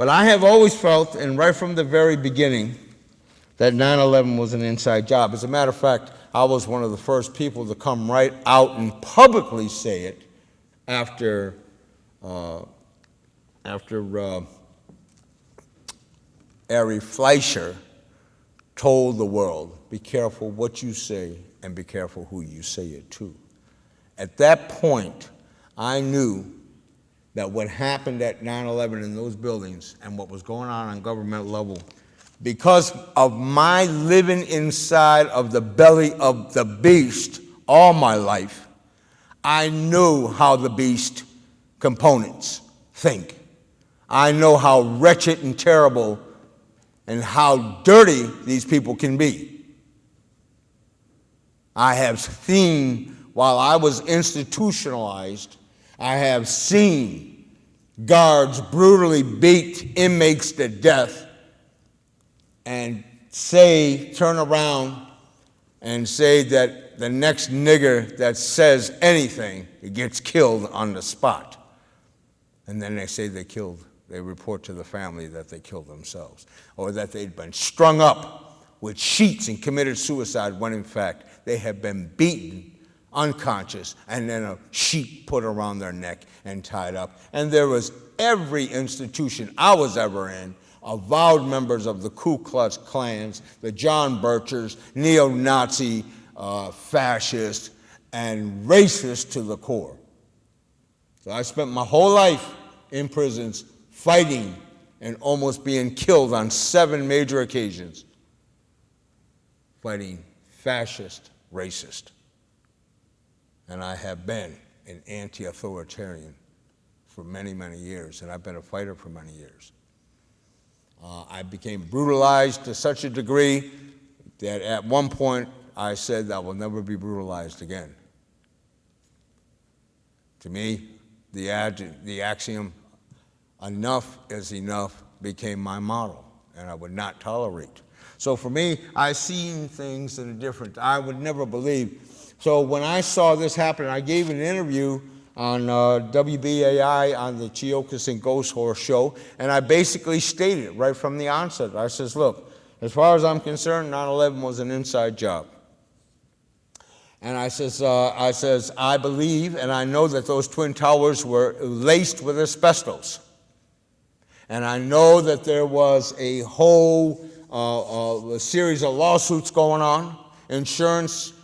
But I have always felt, and right from the very beginning, that 9/11 was an inside job. As a matter of fact, I was one of the first people to come right out and publicly say it after Ari Fleischer told the world, be careful what you say and be careful who you say it to. At that point, I knew that what happened at 9/11 in those buildings and what was going on government level, because of my living inside of the belly of the beast all my life, I knew how the beast components think. I know how wretched and terrible and how dirty these people can be. I have seen, while I was institutionalized, I have seen guards brutally beat inmates to death and turn around and say that the next nigger that says anything, he gets killed on the spot. And then they say they report to the family that they killed themselves, or that they'd been strung up with sheets and committed suicide, when in fact they had been beaten unconscious and then a sheet put around their neck and tied up. And there was every institution I was ever in, avowed members of the Ku Klux Klans, the John Birchers, neo-Nazi, fascist, and racist to the core. So I spent my whole life in prisons fighting and almost being killed on 7 major occasions, fighting fascist, racist. And I have been an anti-authoritarian for many, many years, and I've been a fighter for many years. I became brutalized to such a degree that at one point I said I will never be brutalized again. To me, the axiom, enough is enough, became my motto, and I would not tolerate. So for me, I seen things in a different, I would never believe. So when I saw this happen, I gave an interview on WBAI on the Chiokas and Ghost Horse show, and I basically stated right from the onset, I says, look, as far as I'm concerned, 9/11 was an inside job. And I says, I believe and I know that those Twin Towers were laced with asbestos. And I know that there was a whole a series of lawsuits going on, insurance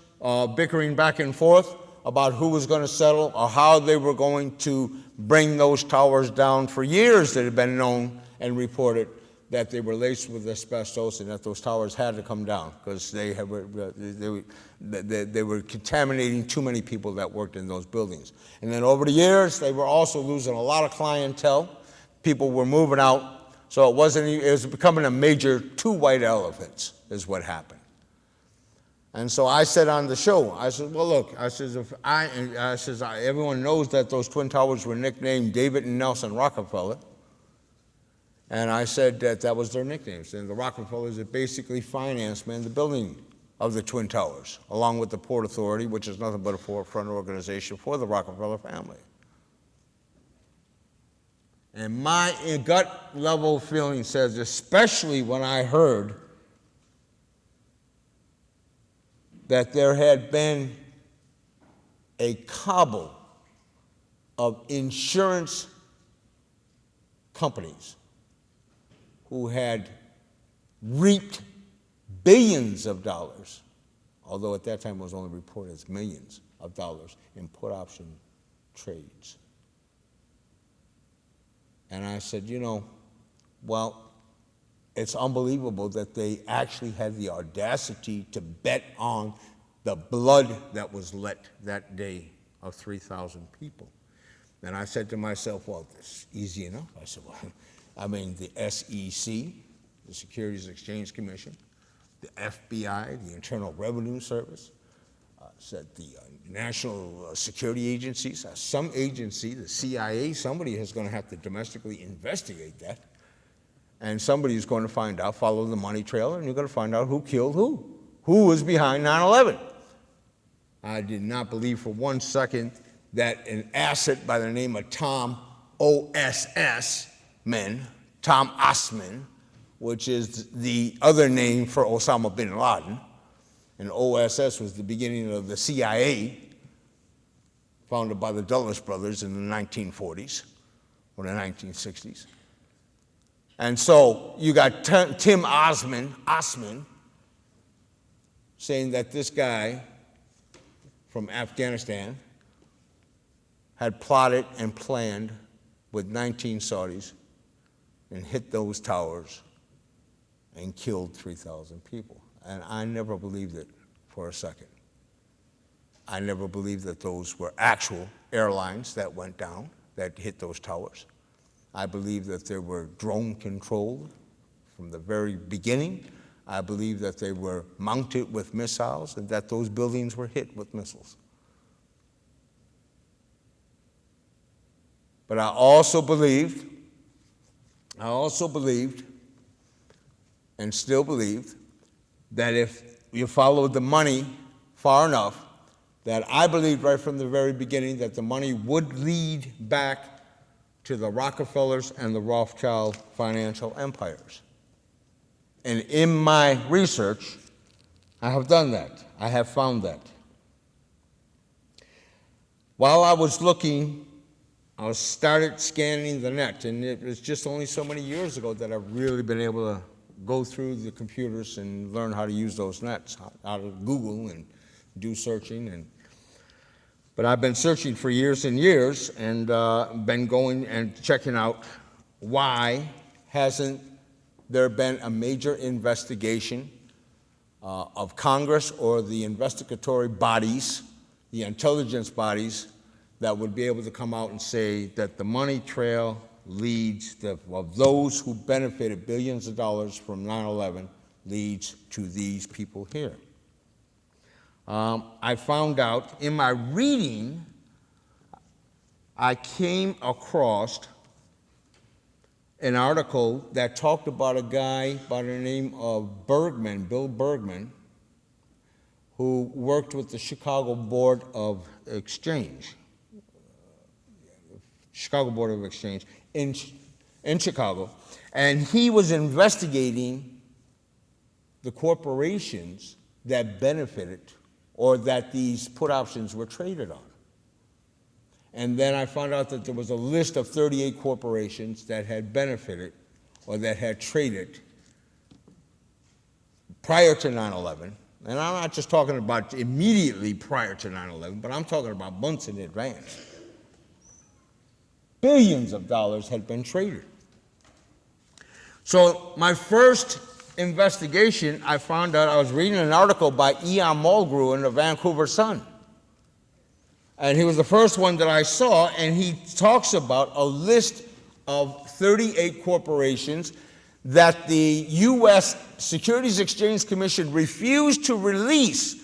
bickering back and forth about who was going to settle or how they were going to bring those towers down. For years it had been known and reported that they were laced with asbestos and that those towers had to come down because they were contaminating too many people that worked in those buildings. And then over the years, they were also losing a lot of clientele. People were moving out, so it was becoming a major 2 white elephants is what happened. And so I said on the show, I said, well, look, I says, everyone knows that those Twin Towers were nicknamed David and Nelson Rockefeller. And I said that was their nicknames. And the Rockefellers had basically financed the building of the Twin Towers, along with the Port Authority, which is nothing but a forefront organization for the Rockefeller family. And my gut level feeling says, especially when I heard that there had been a cabal of insurance companies who had reaped billions of dollars, although at that time it was only reported as millions of dollars in put option trades. And I said, well, it's unbelievable that they actually had the audacity to bet on the blood that was let that day of 3,000 people. And I said to myself, well, this is easy enough. I said, well, the SEC, the Securities Exchange Commission, the FBI, the Internal Revenue Service, said the national security agencies, some agency, the CIA, somebody is going to have to domestically investigate that. And somebody is going to find out, follow the money trail, and you're going to find out who killed who was behind 9/11. I did not believe for 1 second that an asset by the name of Tom Tom Osman, which is the other name for Osama bin Laden, and OSS was the beginning of the CIA, founded by the Dulles brothers in the 1940s or the 1960s. And so you got Tim Osman saying that this guy from Afghanistan had plotted and planned with 19 Saudis and hit those towers and killed 3,000 people. And I never believed it for a second. I never believed that those were actual airlines that went down, that hit those towers. I believe that they were drone controlled from the very beginning. I believe that they were mounted with missiles and that those buildings were hit with missiles. But I also believed, and still believe, that if you followed the money far enough, that I believed right from the very beginning that the money would lead back to the Rockefellers and the Rothschild financial empires. And in my research, I have done that. I have found that. While I was looking, I started scanning the net, and it was just only so many years ago that I've really been able to go through the computers and learn how to use those nets, how to Google and do searching. But I've been searching for years and years and been going and checking out why hasn't there been a major investigation of Congress or the investigatory bodies, the intelligence bodies, that would be able to come out and say that the money trail leads of those who benefited billions of dollars from 9/11 leads to these people here. I found out in my reading, I came across an article that talked about a guy by the name of Bergman, Bill Bergman, who worked with the Chicago Board of Exchange, in Chicago, and he was investigating the corporations that benefited or that these put options were traded on. And then I found out that there was a list of 38 corporations that had benefited or that had traded prior to 9/11. And I'm not just talking about immediately prior to 9/11, but I'm talking about months in advance. Billions of dollars had been traded. So my first investigation, I found out, I was reading an article by Ian Mulgrew in the Vancouver Sun. And he was the first one that I saw, and he talks about a list of 38 corporations that the U.S. Securities Exchange Commission refused to release.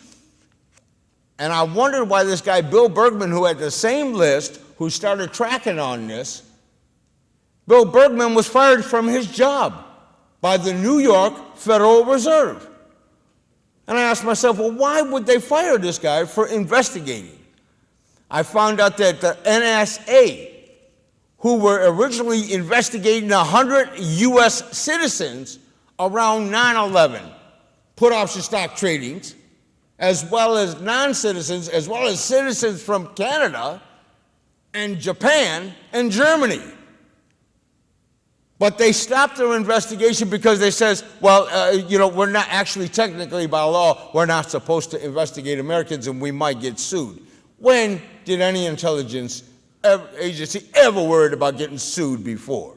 And I wondered why this guy, Bill Bergman, who had the same list, who started tracking on this, Bill Bergman was fired from his job by the New York Federal Reserve. And I asked myself, well, why would they fire this guy for investigating? I found out that the NSA, who were originally investigating 100 U.S. citizens around 9/11, put option stock tradings, as well as non-citizens, as well as citizens from Canada and Japan and Germany. But they stopped their investigation because they says, well, we're not actually technically by law, we're not supposed to investigate Americans and we might get sued. When did any intelligence agency ever worried about getting sued before?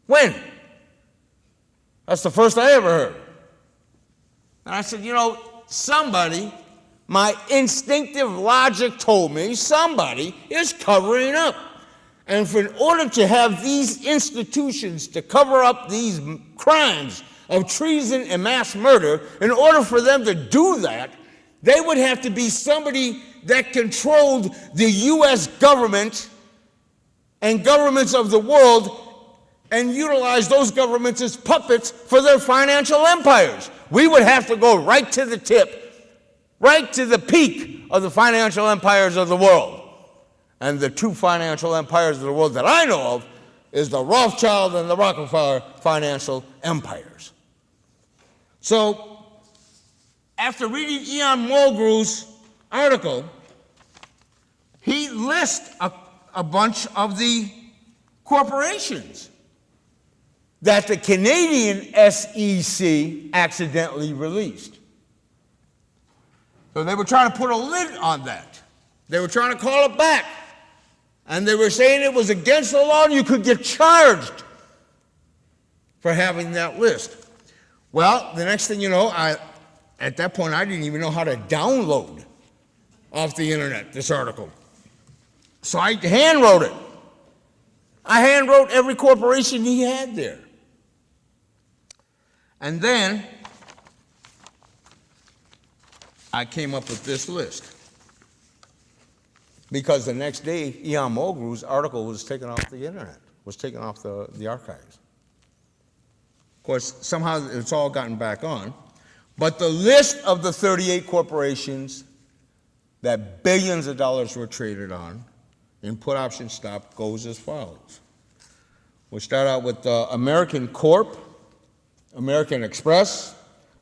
When? That's the first I ever heard. And I said, somebody, my instinctive logic told me somebody is covering up. And in order to have these institutions to cover up these crimes of treason and mass murder, in order for them to do that, they would have to be somebody that controlled the U.S. government and governments of the world and utilize those governments as puppets for their financial empires. We would have to go right to the tip, right to the peak of the financial empires of the world. And the two financial empires of the world that I know of is the Rothschild and the Rockefeller financial empires. So, after reading Ian Mulgrew's article, he lists a bunch of the corporations that the Canadian SEC accidentally released. So they were trying to put a lid on that. They were trying to call it back. And they were saying it was against the law and you could get charged for having that list. Well, the next thing you know, at that point, I didn't even know how to download off the internet this article. So I hand wrote it. I hand wrote every corporation he had there. And then I came up with this list. Because the next day, Ian Mulgrew's article was taken off the internet, was taken off the archives. Of course, somehow it's all gotten back on. But the list of the 38 corporations that billions of dollars were traded on in put option stock goes as follows. We'll start out with American Corp, American Express,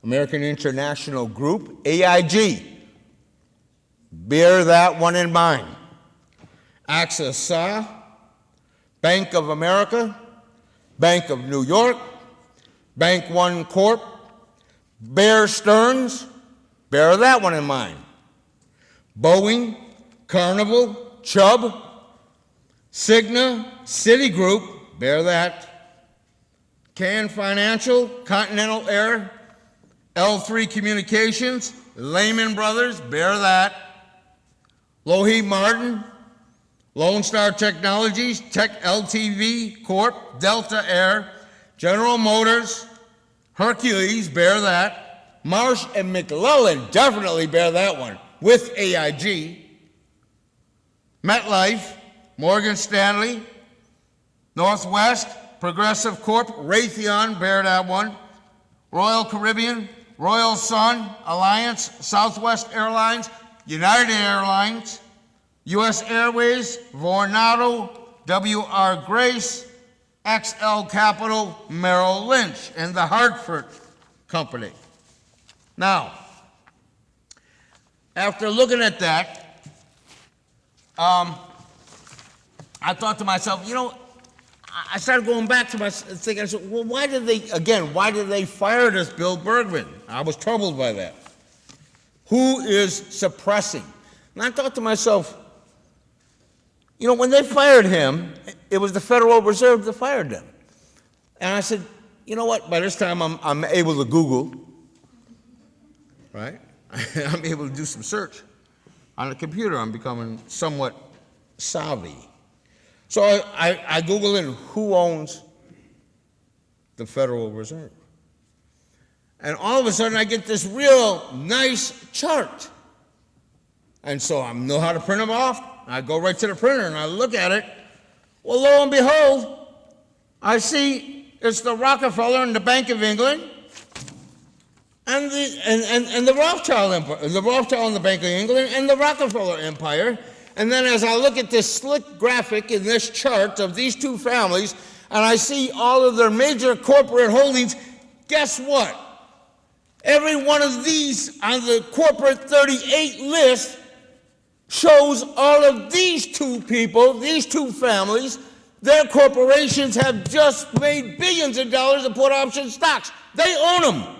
American International Group, AIG. Bear that one in mind. AXA SA, Bank of America, Bank of New York, Bank One Corp, Bear Stearns, bear that one in mind. Boeing, Carnival, Chubb, Cigna, Citigroup, bear that. Can Financial, Continental Air, L3 Communications, Lehman Brothers, bear that. Lockheed Martin, Lone Star Technologies, Tech LTV Corp, Delta Air, General Motors, Hercules, bear that. Marsh and McLellan, definitely bear that one, with AIG. MetLife, Morgan Stanley, Northwest, Progressive Corp, Raytheon, bear that one. Royal Caribbean, Royal Sun, Alliance, Southwest Airlines, United Airlines, U.S. Airways, Vornado, W.R. Grace, XL Capital, Merrill Lynch, and the Hartford Company. Now, after looking at that, I thought to myself, you know, I started going back to my thinking, I said, well, why did they fire this Bill Bergman? I was troubled by that. Who is suppressing? And I thought to myself, you know, when they fired him, it was the Federal Reserve that fired them. And I said, you know what, by this time I'm able to Google, right? I'm able to do some search on the computer. I'm becoming somewhat savvy. So I Googled in who owns the Federal Reserve. And all of a sudden I get this real nice chart. And so I know how to print them off. I go right to the printer and I look at it. Well, lo and behold, I see it's the Rockefeller and the Bank of England and the Rothschild Empire, the Rothschild and the Bank of England and the Rockefeller Empire. And then as I look at this slick graphic in this chart of these two families, and I see all of their major corporate holdings, guess what? Every one of these on the corporate 38 list shows all of these two people, these two families, their corporations have just made billions of dollars in put option stocks. They own them.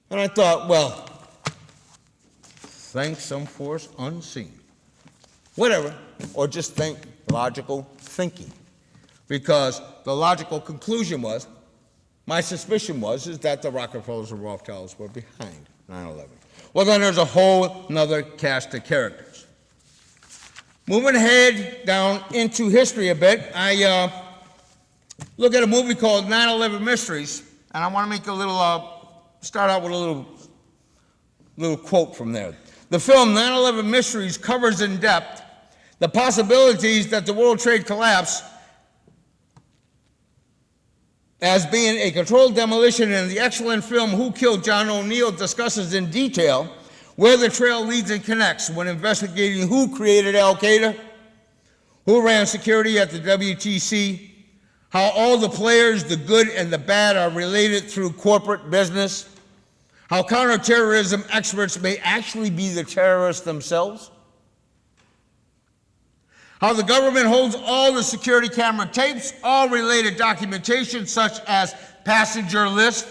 And I thought, well, thank some force unseen. Whatever, or just think logical thinking. Because the logical conclusion was, my suspicion was, is that the Rockefellers and Rothschilds were behind 9/11. Well, then there's a whole nother cast of characters. Moving ahead down into history a bit, I look at a movie called 9/11 Mysteries, and I want to make a little, start out with a little quote from there. The film 9/11 Mysteries covers in depth the possibilities that the World Trade collapse as being a controlled demolition, and the excellent film Who Killed John O'Neill discusses in detail where the trail leads and connects when investigating who created Al-Qaeda, who ran security at the WTC, how all the players, the good and the bad, are related through corporate business, how counterterrorism experts may actually be the terrorists themselves, how the government holds all the security camera tapes, all related documentation such as passenger list,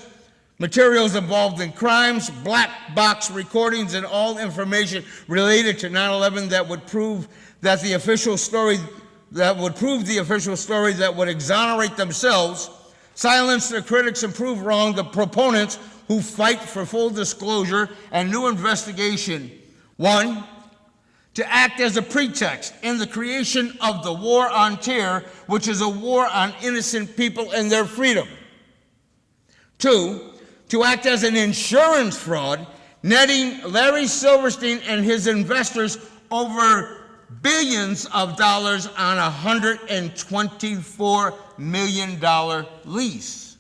materials involved in crimes, black box recordings, and all information related to 9/11 that would prove the official story that would exonerate themselves, silence their critics, and prove wrong the proponents who fight for full disclosure and new investigation. One, to act as a pretext in the creation of the war on terror, which is a war on innocent people and their freedom. Two, to act as an insurance fraud, netting Larry Silverstein and his investors over billions of dollars on a $124 million lease.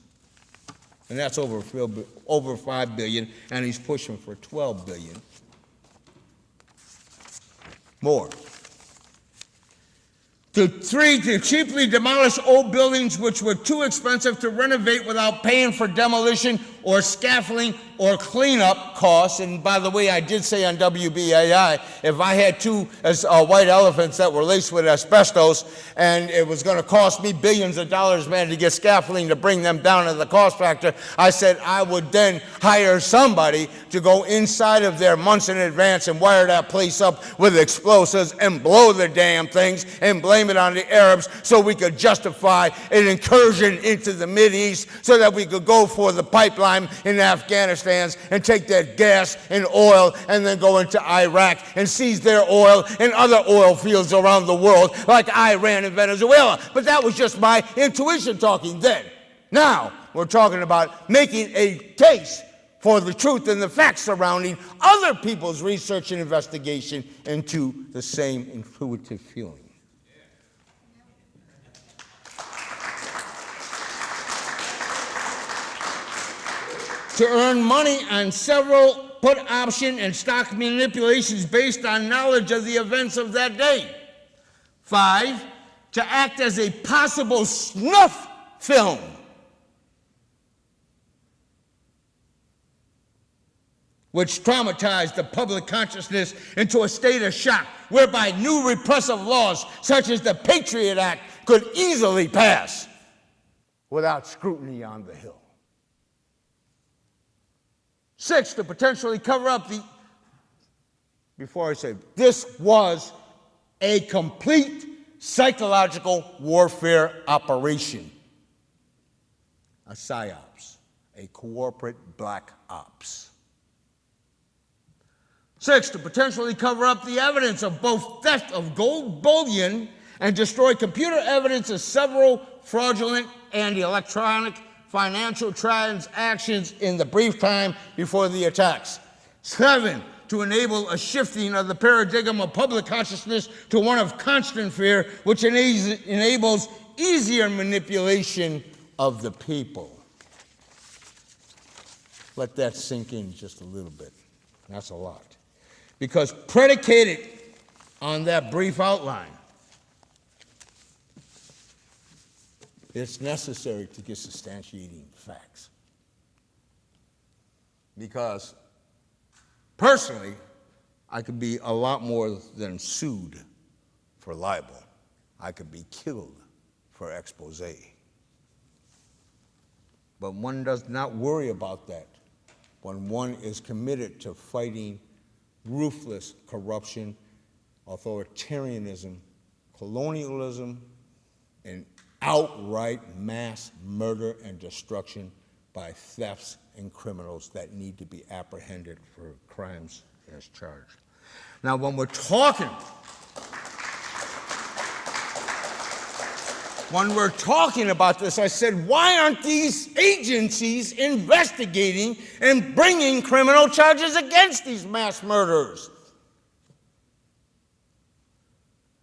And that's over $5 billion, and he's pushing for $12 billion. More. Three, to cheaply demolish old buildings which were too expensive to renovate without paying for demolition or scaffolding or cleanup costs. And by the way, I did say on WBAI, if I had two white elephants that were laced with asbestos and it was going to cost me billions of dollars, man, to get scaffolding to bring them down to the cost factor, I said I would then hire somebody to go inside of there months in advance and wire that place up with explosives and blow the damn things and blame it on the Arabs so we could justify an incursion into the Mideast so that we could go for the pipeline in Afghanistan and take that gas and oil and then go into Iraq and seize their oil and other oil fields around the world like Iran and Venezuela. But that was just my intuition talking then. Now we're talking about making a case for the truth and the facts surrounding other people's research and investigation into the same intuitive feeling. To earn money on several put option and stock manipulations based on knowledge of the events of that day. 5, to act as a possible snuff film. Which traumatized the public consciousness into a state of shock, whereby new repressive laws such as the Patriot Act could easily pass without scrutiny on the Hill. 6, to potentially cover up before I say, this was a complete psychological warfare operation, a psyops, a corporate black ops. 6, to potentially cover up the evidence of both theft of gold bullion and destroy computer evidence of several fraudulent and electronic financial transactions in the brief time before the attacks. 7, to enable a shifting of the paradigm of public consciousness to one of constant fear, which enables easier manipulation of the people. Let that sink in just a little bit. That's a lot. Because predicated on that brief outline, it's necessary to get substantiating facts. Because personally, I could be a lot more than sued for libel. I could be killed for expose. But one does not worry about that when one is committed to fighting ruthless corruption, authoritarianism, colonialism, and outright mass murder and destruction by thefts and criminals that need to be apprehended for crimes as charged. Now, when we're talking about this, I said, why aren't these agencies investigating and bringing criminal charges against these mass murderers?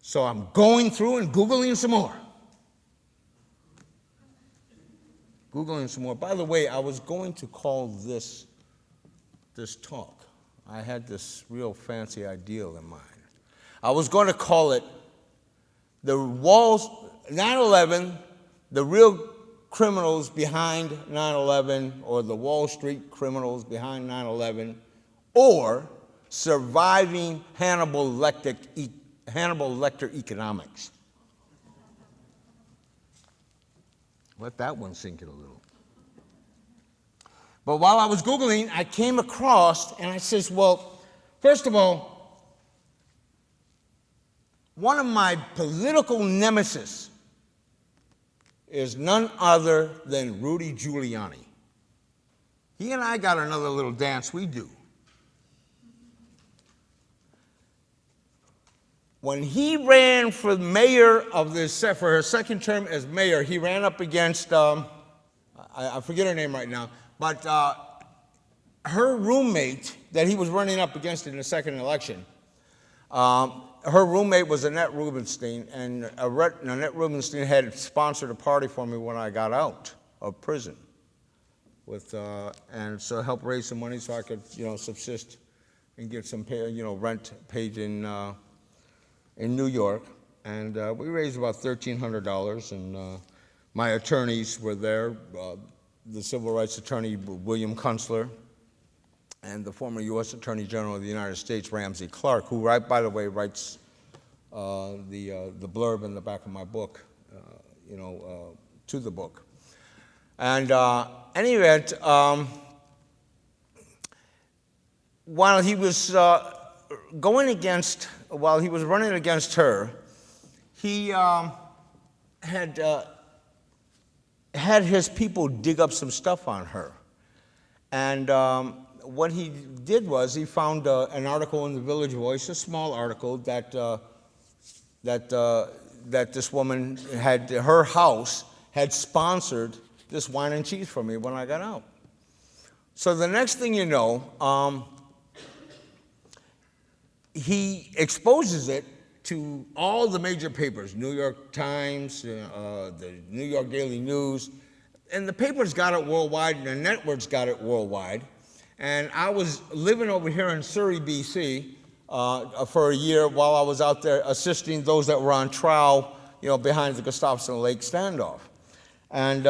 So I'm going through and Googling some more. By the way, I was going to call this talk. I had this real fancy ideal in mind. I was going to call it The walls, 9/11, the real criminals behind 9/11, or the Wall Street criminals behind 9/11, or surviving Hannibal Lecter economics. Let that one sink in a little. But while I was Googling, I came across, and I says, well, first of all, one of my political nemesis is none other than Rudy Giuliani. He and I got another little dance we do. When he ran for mayor for his second term as mayor, he ran up against, I forget her name right now, but her roommate that he was running up against in the second election, her roommate was Annette Rubinstein, and Annette Rubinstein had sponsored a party for me when I got out of prison, and so helped raise some money so I could, subsist and get some, rent paid in New York. And we raised about $1,300, and my attorneys were there, the civil rights attorney William Kunstler, and the former U.S. Attorney General of the United States, Ramsey Clark, who, by the way, writes the blurb in the back of my book, to the book. And any event, while he was while he was running against her, he had his people dig up some stuff on her. And what he did was he found an article in the Village Voice, a small article, that this woman her house had sponsored this wine and cheese for me when I got out. So the next thing you know, he exposes it to all the major papers, New York Times, the New York Daily News, and the papers got it worldwide, and the networks got it worldwide. And I was living over here in Surrey, BC, for a year while I was out there assisting those that were on trial, behind the Gustafson Lake standoff. And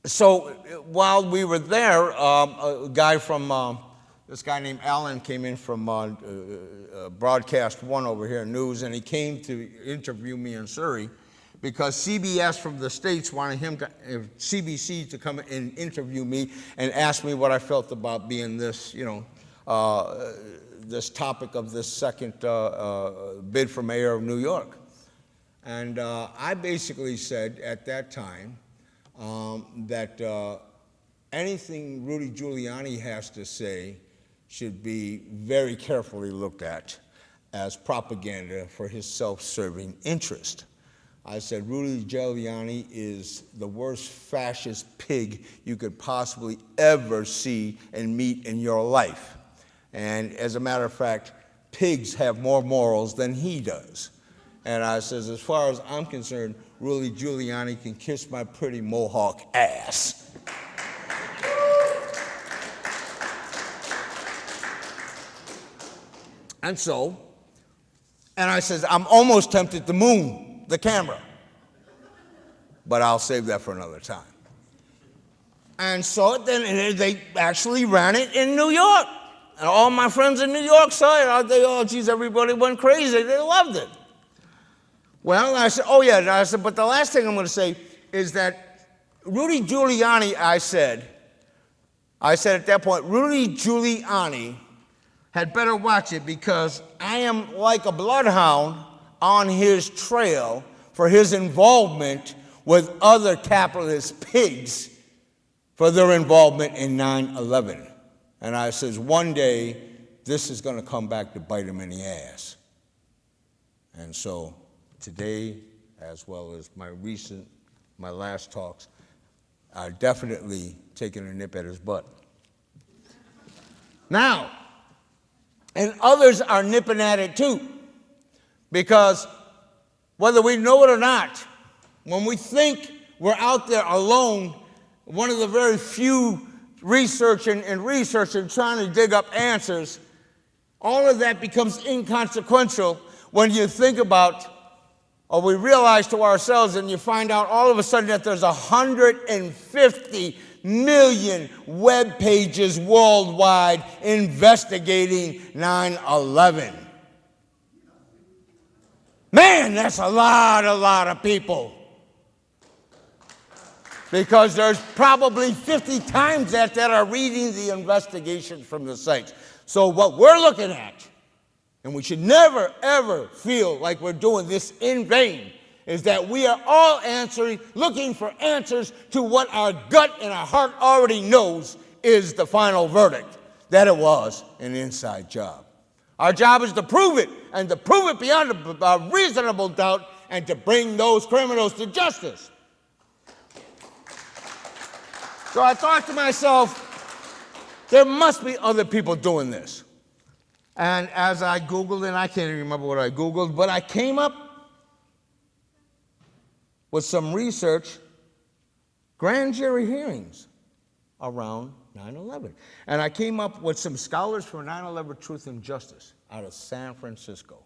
so while we were there, this guy named Alan came in from Broadcast One over here, News, and he came to interview me in Surrey because CBS from the States wanted CBC to come and interview me and ask me what I felt about being this, this topic of this second bid for mayor of New York. And I basically said at that time that anything Rudy Giuliani has to say should be very carefully looked at as propaganda for his self-serving interest. I said, Rudy Giuliani is the worst fascist pig you could possibly ever see and meet in your life. And as a matter of fact, pigs have more morals than he does. And I says, as far as I'm concerned, Rudy Giuliani can kiss my pretty Mohawk ass. And I says, I'm almost tempted to moon the camera, but I'll save that for another time. And so then they actually ran it in New York. And all my friends in New York saw it. Geez, everybody went crazy. They loved it. Well, I said, oh yeah. I said, but the last thing I'm going to say is that Rudy Giuliani, I said at that point, Rudy Giuliani had better watch it, because I am like a bloodhound on his trail for his involvement with other capitalist pigs for their involvement in 9/11. And I says, one day, this is going to come back to bite him in the ass. And so today, as well as my last talks, are definitely taking a nip at his butt. Now, and others are nipping at it too, because whether we know it or not, when we think we're out there alone, one of the very few researching and trying to dig up answers, all of that becomes inconsequential when you think about or we realize to ourselves, and you find out all of a sudden that there's 150 million web pages worldwide investigating 9/11. Man, that's a lot of people. Because there's probably 50 times that are reading the investigations from the sites. So what we're looking at, and we should never, ever feel like we're doing this in vain, is that we are all looking for answers to what our gut and our heart already knows is the final verdict, that it was an inside job. Our job is to prove it, and to prove it beyond a reasonable doubt, and to bring those criminals to justice. So I thought to myself, there must be other people doing this. And as I Googled, and I can't even remember what I Googled, but I came up with some research, grand jury hearings around 9/11. And I came up with some scholars for 9/11 Truth and Justice out of San Francisco.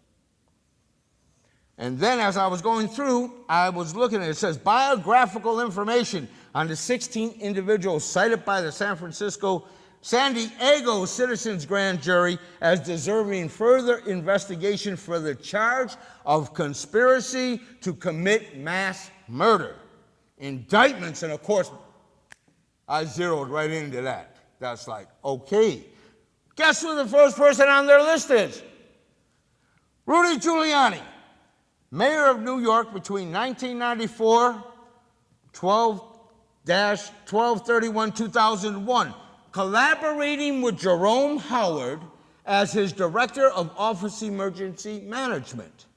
And then as I was going through, I was looking at it. It says biographical information on the 16 individuals cited by the San Diego Citizens Grand Jury as deserving further investigation for the charge of conspiracy to commit mass murder. Indictments, and of course, I zeroed right into that. That's like, okay. Guess who the first person on their list is? Rudy Giuliani. Mayor of New York between 1994, 12/31/2001, collaborating with Jerome Howard as his Director of Office Emergency Management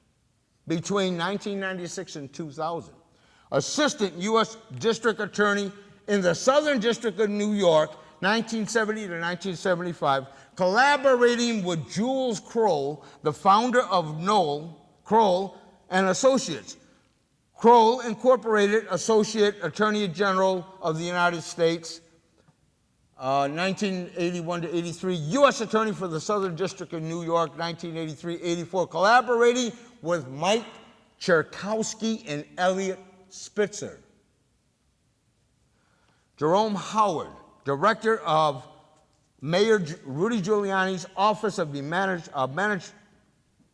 between 1996 and 2000. Assistant U.S. District Attorney in the Southern District of New York, 1970 to 1975, collaborating with Jules Kroll, the founder of Kroll and Associates. Kroll Incorporated, Associate Attorney General of the United States, 1981 to 83, U.S. Attorney for the Southern District of New York, 1983-84, collaborating with Mike Cherkowski and Elliot Spitzer. Jerome Howard, Director of Mayor Rudy Giuliani's Office of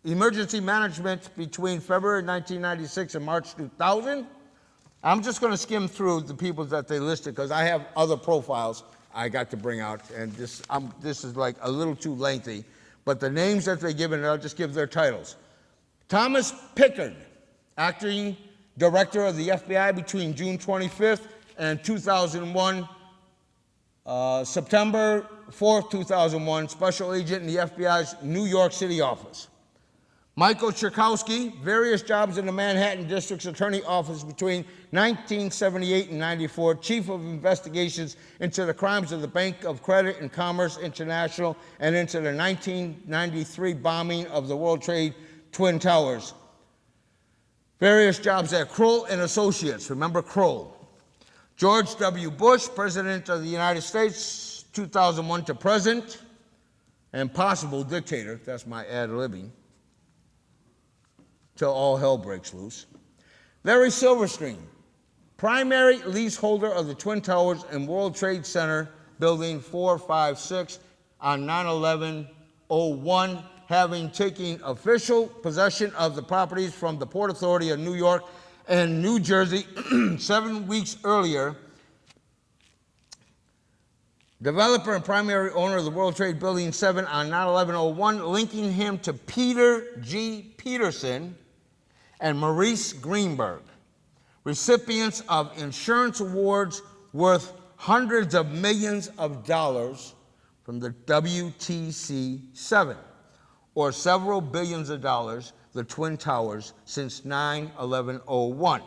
Emergency Management between February 1996 and March 2000. I'm just going to skim through the people that they listed because I have other profiles I got to bring out, and this is like a little too lengthy, but the names that they give, and I'll just give their titles. Thomas Pickard, Acting Director of the FBI between June 25th and 2001, September 4th, 2001, Special Agent in the FBI's New York City office. Michael Cherkowski, various jobs in the Manhattan District's Attorney Office between 1978 and 94, Chief of Investigations into the crimes of the Bank of Credit and Commerce International and into the 1993 bombing of the World Trade Twin Towers. Various jobs at Kroll and Associates, remember Kroll. George W. Bush, President of the United States, 2001 to present, and possible dictator, that's my ad-libbing, till all hell breaks loose. Larry Silverstein, primary leaseholder of the Twin Towers and World Trade Center, Building 456 on 9/11/01, having taken official possession of the properties from the Port Authority of New York and New Jersey 7 weeks earlier. Developer and primary owner of the World Trade Building 7 on 9/11/01, linking him to Peter G. Peterson and Maurice Greenberg, recipients of insurance awards worth hundreds of millions of dollars from the WTC-7, or several billions of dollars, the Twin Towers, since 9/11/01.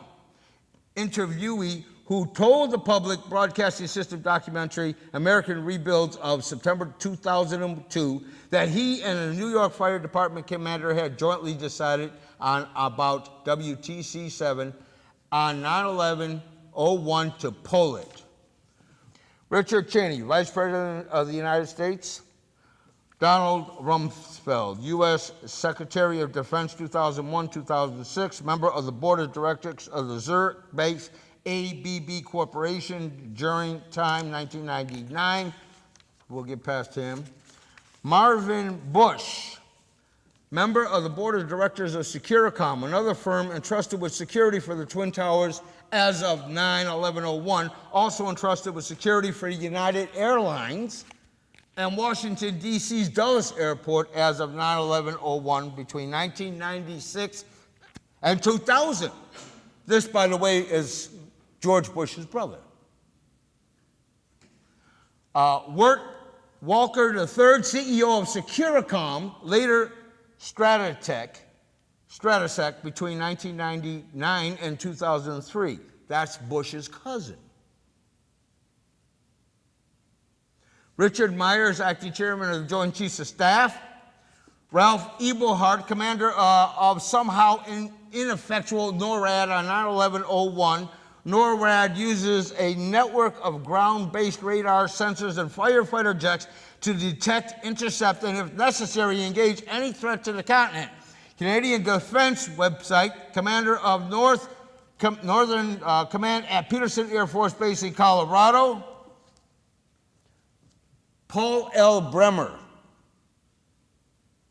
Interviewee who told the public broadcasting system documentary American Rebuilds of September 2002 that he and the New York Fire Department commander had jointly decided on about WTC-7 on 9/11/01 to pull it. Richard Cheney, Vice President of the United States, Donald Rumsfeld, U.S. Secretary of Defense 2001-2006, member of the Board of Directors of the Zurich-based ABB Corporation during time 1999. We'll get past him. Marvin Bush, member of the Board of Directors of Securicom, another firm entrusted with security for the Twin Towers as of 9/11/01, also entrusted with security for United Airlines and Washington, D.C.'s Dulles Airport as of 9/11/01 between 1996 and 2000. This, by the way, is George Bush's brother. Wirt Walker III, CEO of Securicom, later Stratesec, between 1999 and 2003. That's Bush's cousin. Richard Myers, acting chairman of the Joint Chiefs of Staff. Ralph Eberhard, commander of somehow ineffectual NORAD on 9/11/01. NORAD uses a network of ground-based radar sensors and firefighter jets to detect, intercept, and if necessary, engage any threat to the continent. Canadian Defense website, commander of Northern Command at Peterson Air Force Base in Colorado. Paul L. Bremer,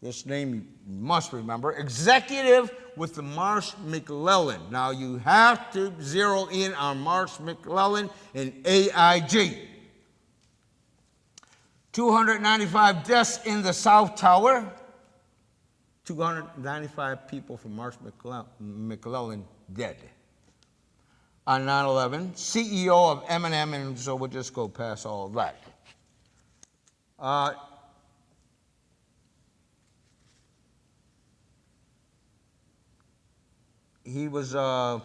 this name you must remember, executive with the Marsh McLellan. Now you have to zero in on Marsh McLellan and AIG. 295 deaths in the South Tower. 295 people from Marsh McLellan dead on 9/11. CEO of M&M, and so we'll just go past all of that. He was the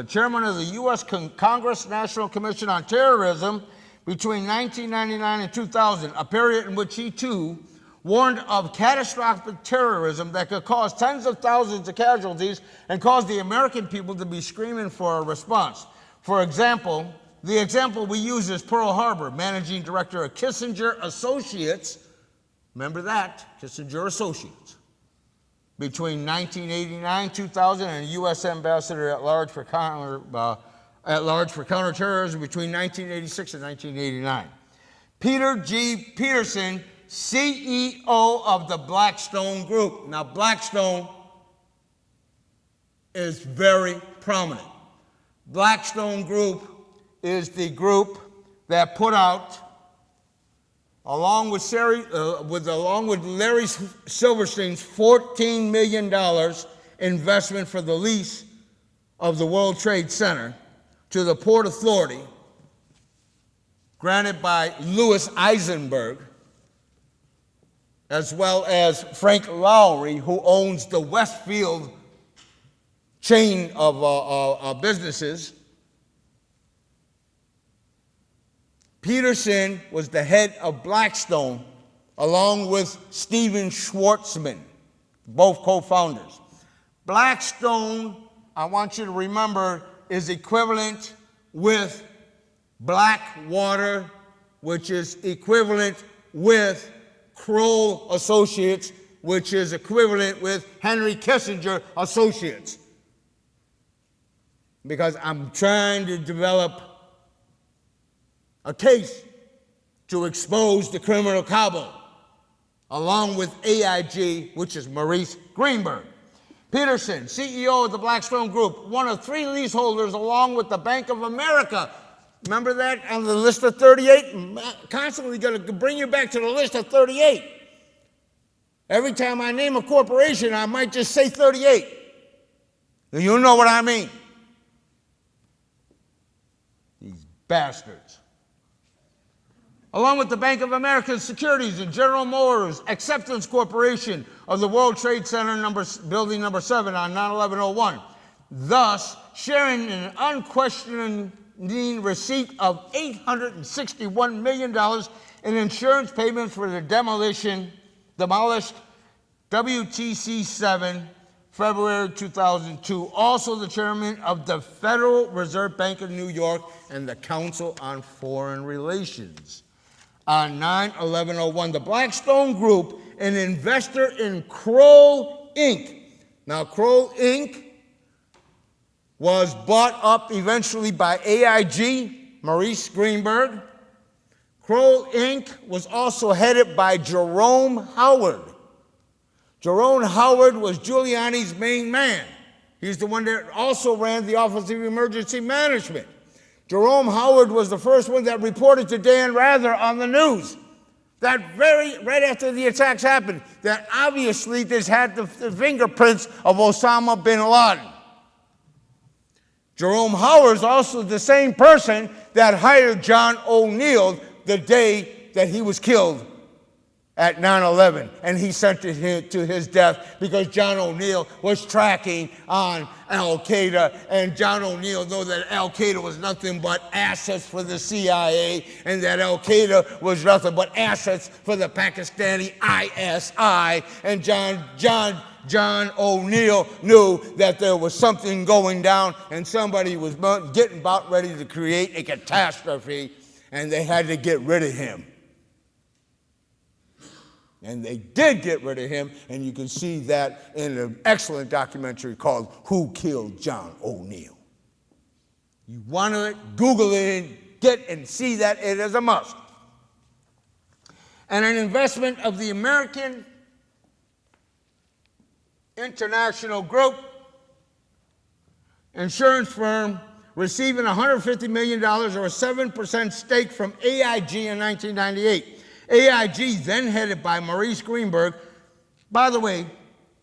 chairman of the U.S. Congress National Commission on Terrorism between 1999 and 2000, a period in which he, too, warned of catastrophic terrorism that could cause tens of thousands of casualties and cause the American people to be screaming for a response. For example, the example we use is Pearl Harbor, managing director of Kissinger Associates. Remember that, Kissinger Associates. Between 1989 2000 and U.S. ambassador at large for counterterrorism between 1986 and 1989. Peter G. Peterson, CEO of the Blackstone Group. Now, Blackstone is very prominent. Blackstone Group is the group that put out, along with Larry Silverstein's $14 million investment for the lease of the World Trade Center to the Port Authority, granted by Louis Eisenberg, as well as Frank Lowry, who owns the Westfield chain of businesses. Peterson was the head of Blackstone, along with Steven Schwartzman, both co-founders. Blackstone, I want you to remember, is equivalent with Blackwater, which is equivalent with Kroll Associates, which is equivalent with Henry Kissinger Associates. Because I'm trying to develop a case to expose the criminal cabal, along with AIG, which is Maurice Greenberg. Peterson, CEO of the Blackstone Group, one of 3 leaseholders along with the Bank of America. Remember that on the list of 38? I'm constantly going to bring you back to the list of 38. Every time I name a corporation, I might just say 38. And you'll know what I mean. These bastards. Along with the Bank of America Securities and General Motors Acceptance Corporation of the World Trade Center Building number 7 on 9/11/01, thus sharing an unquestioning receipt of $861 million in insurance payments for the demolished WTC-7, February 2002. Also the chairman of the Federal Reserve Bank of New York and the Council on Foreign Relations. on 9/11/01. The Blackstone Group, an investor in Kroll Inc. Now, Kroll Inc. was bought up eventually by AIG, Maurice Greenberg. Kroll Inc. was also headed by Jerome Howard. Jerome Howard was Giuliani's main man. He's the one that also ran the Office of Emergency Management. Jerome Howard was the first one that reported to Dan Rather on the news that right after the attacks happened, that obviously this had the fingerprints of Osama bin Laden. Jerome Howard is also the same person that hired John O'Neill the day that he was killed at 9/11, and he sent him to his death because John O'Neill was tracking on Al-Qaeda, and John O'Neill knew that Al-Qaeda was nothing but assets for the CIA, and that Al-Qaeda was nothing but assets for the Pakistani ISI, and John O'Neill knew that there was something going down, and somebody was getting about ready to create a catastrophe, and they had to get rid of him. And they did get rid of him, and you can see that in an excellent documentary called Who Killed John O'Neill. You want to Google it and get and see that it is a must. And an investment of the American International Group insurance firm receiving $150 million or a 7% stake from AIG in 1998. AIG, then headed by Maurice Greenberg. By the way,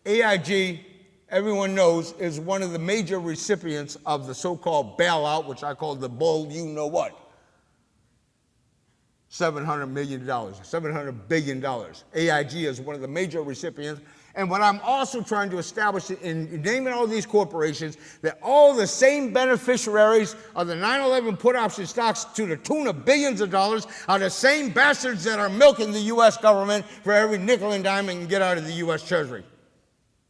AIG, everyone knows, is one of the major recipients of the so-called bailout, which I call the bull you-know-what. $700 million, $700 billion. AIG is one of the major recipients. And what I'm also trying to establish in naming all these corporations, that all the same beneficiaries of the 9/11 put option stocks to the tune of billions of dollars are the same bastards that are milking the U.S. government for every nickel and dime they can get out of the U.S. Treasury.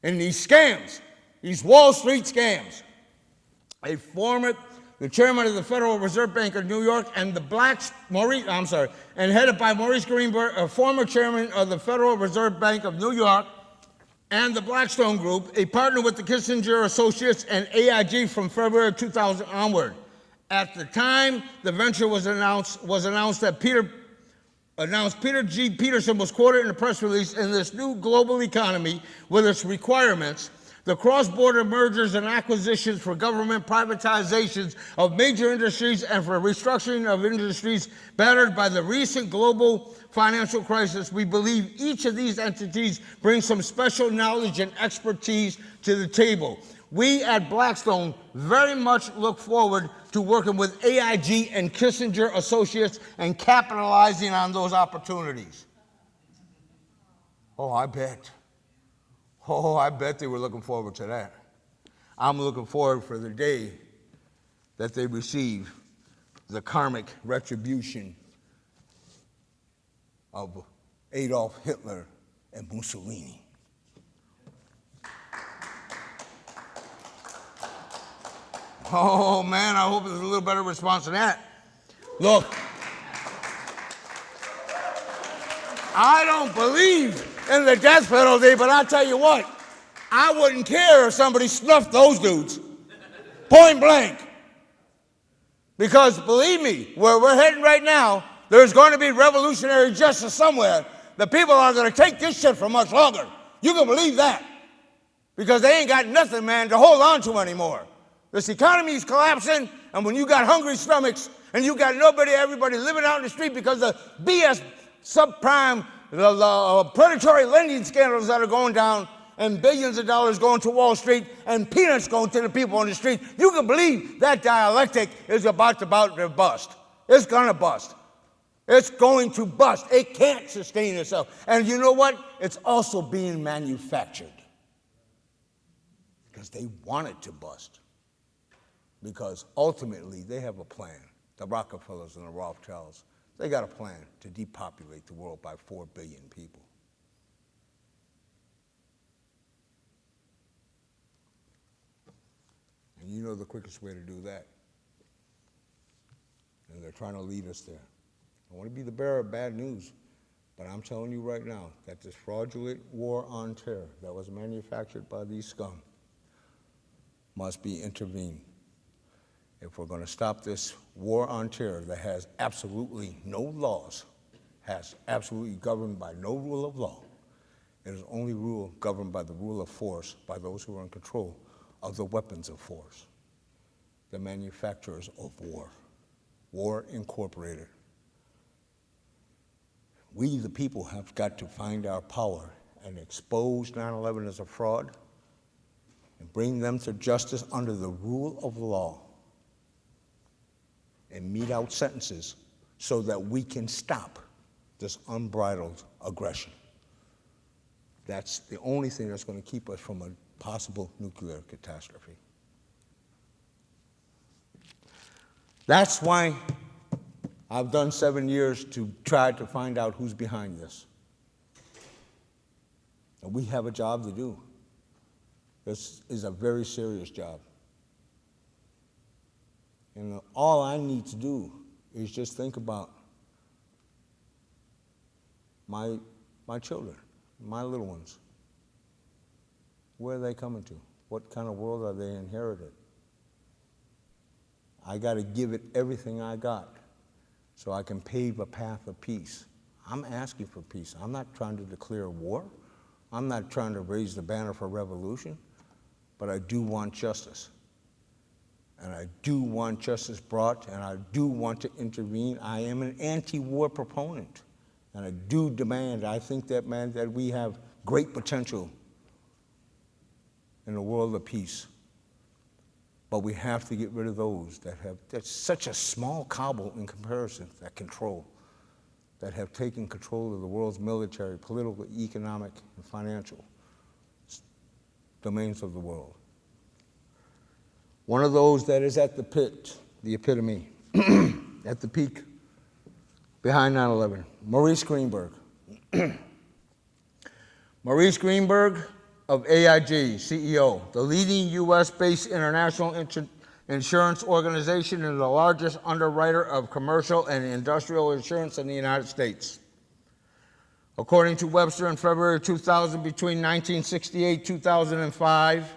And these scams, these Wall Street scams, the chairman of the Federal Reserve Bank of New York, and and headed by Maurice Greenberg, a former chairman of the Federal Reserve Bank of New York, and the Blackstone Group, a partner with the Kissinger Associates and AIG from February 2000 onward. At the time the venture was announced that Peter G. Peterson was quoted in a press release, in this new global economy with its requirements, the cross-border mergers and acquisitions for government privatizations of major industries and for restructuring of industries battered by the recent global financial crisis, we believe each of these entities brings some special knowledge and expertise to the table. We at Blackstone very much look forward to working with AIG and Kissinger Associates and capitalizing on those opportunities. Oh, I bet they were looking forward to that. I'm looking forward for the day that they receive the karmic retribution of Adolf Hitler and Mussolini. Oh man, I hope there's a little better response than that. Look, I don't believe in the death penalty, but I'll tell you what, I wouldn't care if somebody snuffed those dudes, point blank. Because believe me, where we're heading right now, there's going to be revolutionary justice somewhere. The people aren't going to take this shit for much longer. You can believe that. Because they ain't got nothing, man, to hold on to anymore. This economy is collapsing, and when you got hungry stomachs, and you got everybody living out in the street because of BS subprime, the predatory lending scandals that are going down, and billions of dollars going to Wall Street, and peanuts going to the people on the street, you can believe that dialectic is about to bust. It's going to bust. It's going to bust. It can't sustain itself. And you know what? It's also being manufactured. Because they want it to bust. Because ultimately, they have a plan. The Rockefellers and the Rothschilds, they got a plan to depopulate the world by 4 billion people. And you know the quickest way to do that. And they're trying to lead us there. I want to be the bearer of bad news, but I'm telling you right now that this fraudulent war on terror that was manufactured by these scum must be intervened. If we're going to stop this war on terror that has absolutely no laws, has absolutely governed by no rule of law, it is only rule governed by the rule of force by those who are in control of the weapons of force, the manufacturers of war, War Incorporated. We, the people, have got to find our power and expose 9/11 as a fraud and bring them to justice under the rule of law and mete out sentences so that we can stop this unbridled aggression. That's the only thing that's going to keep us from a possible nuclear catastrophe. That's why I've done 7 years to try to find out who's behind this. And we have a job to do. This is a very serious job. And all I need to do is just think about my children, my little ones. Where are they coming to? What kind of world are they inherited? I got to give it everything I got so I can pave a path of peace. I'm asking for peace. I'm not trying to declare war. I'm not trying to raise the banner for revolution, but I do want justice. And I do want justice brought, and I do want to intervene. I am an anti-war proponent, and I do demand, I think that, man, that we have great potential in the world of peace. But we have to get rid of those that's such a small cobble in comparison, that have taken control of the world's military, political, economic, and financial domains of the world. One of those that is at the pit, the epitome, at the peak, behind 9/11, Maurice Greenberg. Maurice Greenberg of AIG, CEO, the leading U.S.-based international insurance organization and the largest underwriter of commercial and industrial insurance in the United States. According to Webster, in February 2000, between 1968 and 2005,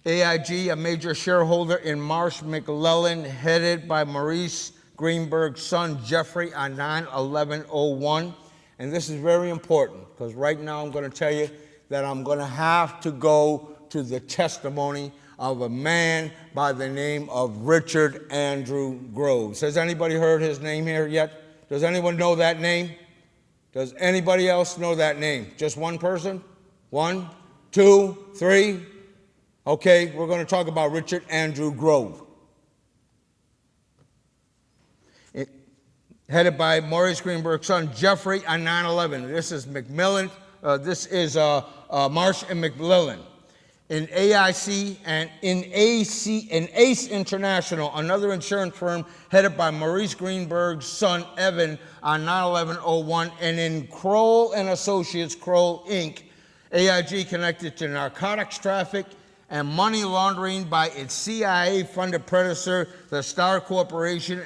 AIG, a major shareholder in Marsh McLellan, headed by Maurice Greenberg's son, Jeffrey, on 9/11/01. And this is very important, because right now I'm going to tell you that I'm going to have to go to the testimony of a man by the name of Richard Andrew Groves. Has anybody heard his name here yet? Does anyone know that name? Does anybody else know that name? Just one person? 1, 2, 3? Okay, we're going to talk about Richard Andrew Grove. Headed by Maurice Greenberg's son, Jeffrey, on 9/11. This is McMillan. This is Marsh and McLellan. In AIC and in ACE International, another insurance firm headed by Maurice Greenberg's son, Evan, on 9/11/01, and in Kroll and Associates, Kroll Inc., AIG connected to narcotics traffic and money laundering by its CIA-funded predecessor, the Star Corporation,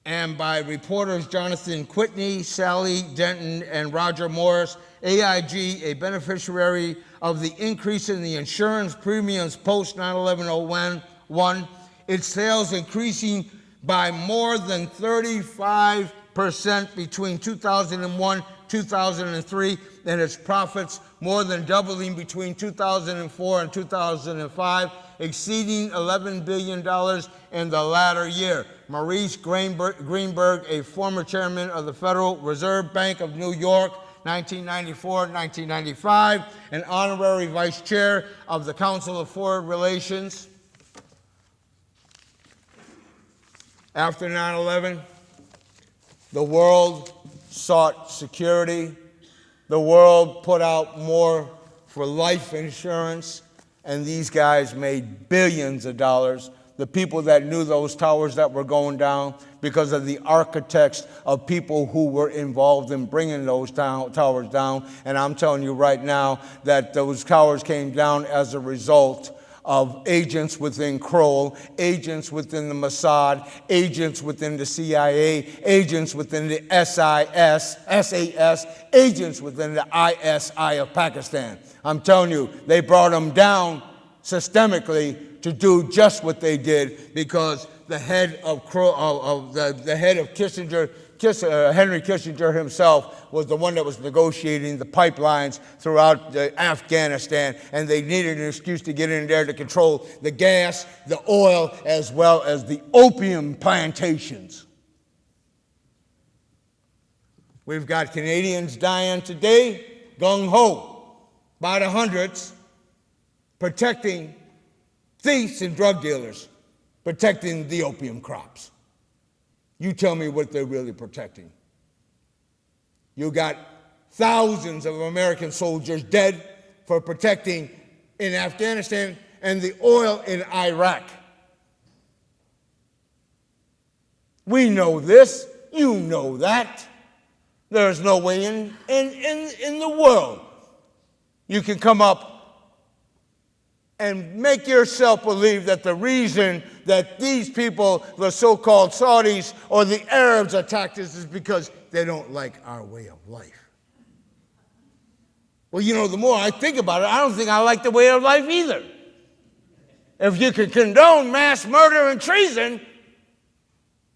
and by reporters Jonathan Quitney, Sally Denton, and Roger Morris. AIG, a beneficiary of the increase in the insurance premiums post 9/11/01, its sales increasing by more than 35% between 2001 2003, and its profits more than doubling between 2004 and 2005, exceeding $11 billion in the latter year. Maurice Greenberg, a former chairman of the Federal Reserve Bank of New York, 1994-1995, an honorary vice chair of the Council of Foreign Relations. After 9/11, the world sought security. The world put out more for life insurance, and these guys made billions of dollars. The people that knew those towers that were going down, because of the architects of people who were involved in bringing those towers down. And I'm telling you right now that those towers came down as a result of agents within Kroll, agents within the Mossad, agents within the CIA, agents within the SAS, agents within the ISI of Pakistan. I'm telling you, they brought them down systemically to do just what they did, because the head of Kissinger, Henry Kissinger himself, was the one that was negotiating the pipelines throughout Afghanistan, and they needed an excuse to get in there to control the gas, the oil, as well as the opium plantations. We've got Canadians dying today, gung-ho, by the hundreds, protecting thieves and drug dealers, protecting the opium crops. You tell me what they're really protecting. You got thousands of American soldiers dead for protecting in Afghanistan and the oil in Iraq. We know this. You know that. There's no way in the world you can come up and make yourself believe that the reason that these people, the so-called Saudis or the Arabs, attacked us is because they don't like our way of life. Well, you know, the more I think about it, I don't think I like the way of life either. If you can condone mass murder and treason,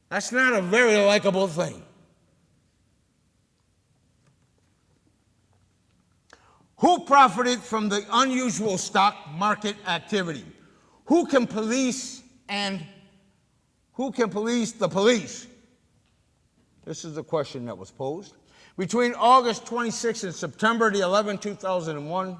that's not a very likable thing. Who profited from the unusual stock market activity? Who can police the police? This is the question that was posed. Between August 26 and September the 11th, 2001,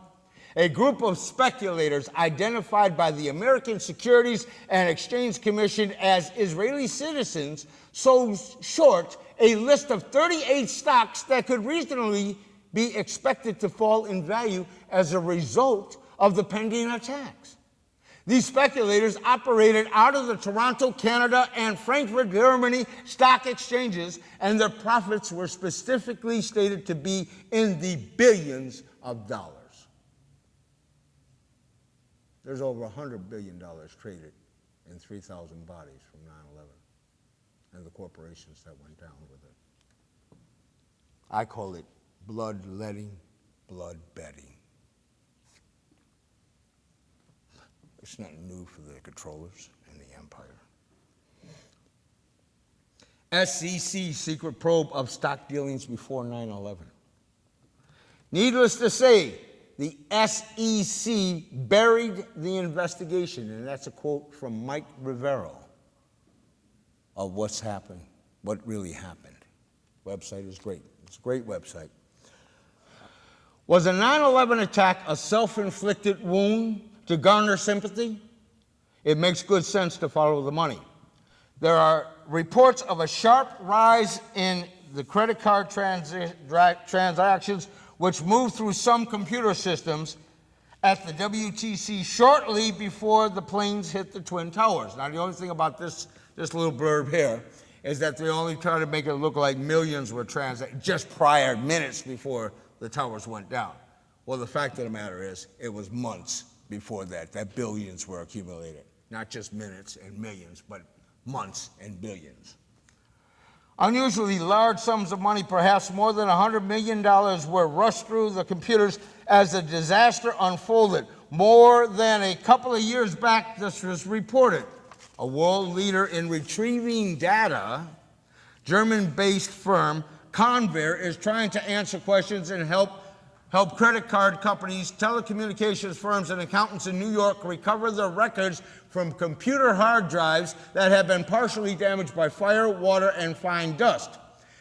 a group of speculators identified by the American Securities and Exchange Commission as Israeli citizens sold short a list of 38 stocks that could reasonably be expected to fall in value as a result of the pending attacks. These speculators operated out of the Toronto, Canada, and Frankfurt, Germany stock exchanges, and their profits were specifically stated to be in the billions of dollars. There's over $100 billion traded in 3,000 bodies from 9/11 and the corporations that went down with it. I call it bloodletting, blood betting. It's not new for the controllers and the empire. SEC secret probe of stock dealings before 9/11. Needless to say, the SEC buried the investigation, and that's a quote from Mike Rivero of what's happened, what really happened. Website is great. It's a great website. Was a 9/11 attack a self-inflicted wound to garner sympathy? It makes good sense to follow the money. There are reports of a sharp rise in the credit card transactions, which moved through some computer systems at the WTC shortly before the planes hit the Twin Towers. Now, the only thing about this little blurb here is that they only try to make it look like millions were transacted just prior, minutes before the towers went down. Well, the fact of the matter is, it was months before that billions were accumulated. Not just minutes and millions, but months and billions. Unusually large sums of money, perhaps more than $100 million, were rushed through the computers as the disaster unfolded. More than a couple of years back, this was reported. A world leader in retrieving data, German-based firm Convair is trying to answer questions and help credit card companies, telecommunications firms, and accountants in New York recover their records from computer hard drives that have been partially damaged by fire, water, and fine dust.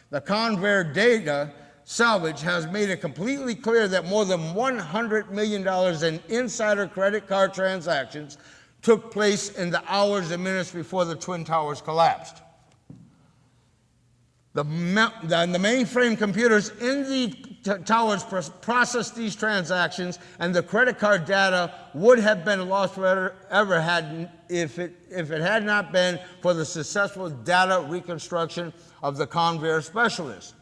The Convair data salvage has made it completely clear that more than $100 million in insider credit card transactions took place in the hours and minutes before the Twin Towers collapsed. The mainframe computers in the towers processed these transactions, and the credit card data would have been lost forever if it had not been for the successful data reconstruction of the Convair specialists.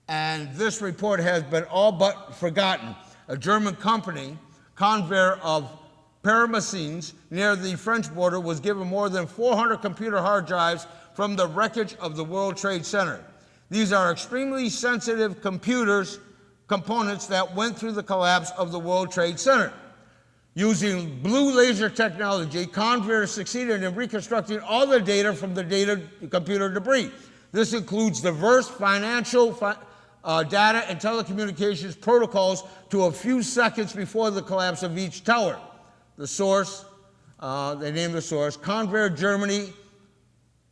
And this report has been all but forgotten. A German company, Convair of Parmesan near the French border was given more than 400 computer hard drives from the wreckage of the World Trade Center. These are extremely sensitive components that went through the collapse of the World Trade Center. Using blue laser technology, Convair succeeded in reconstructing all the data from the computer debris. This includes diverse financial data and telecommunications protocols to a few seconds before the collapse of each tower. The source, they named the source, Convair, Germany.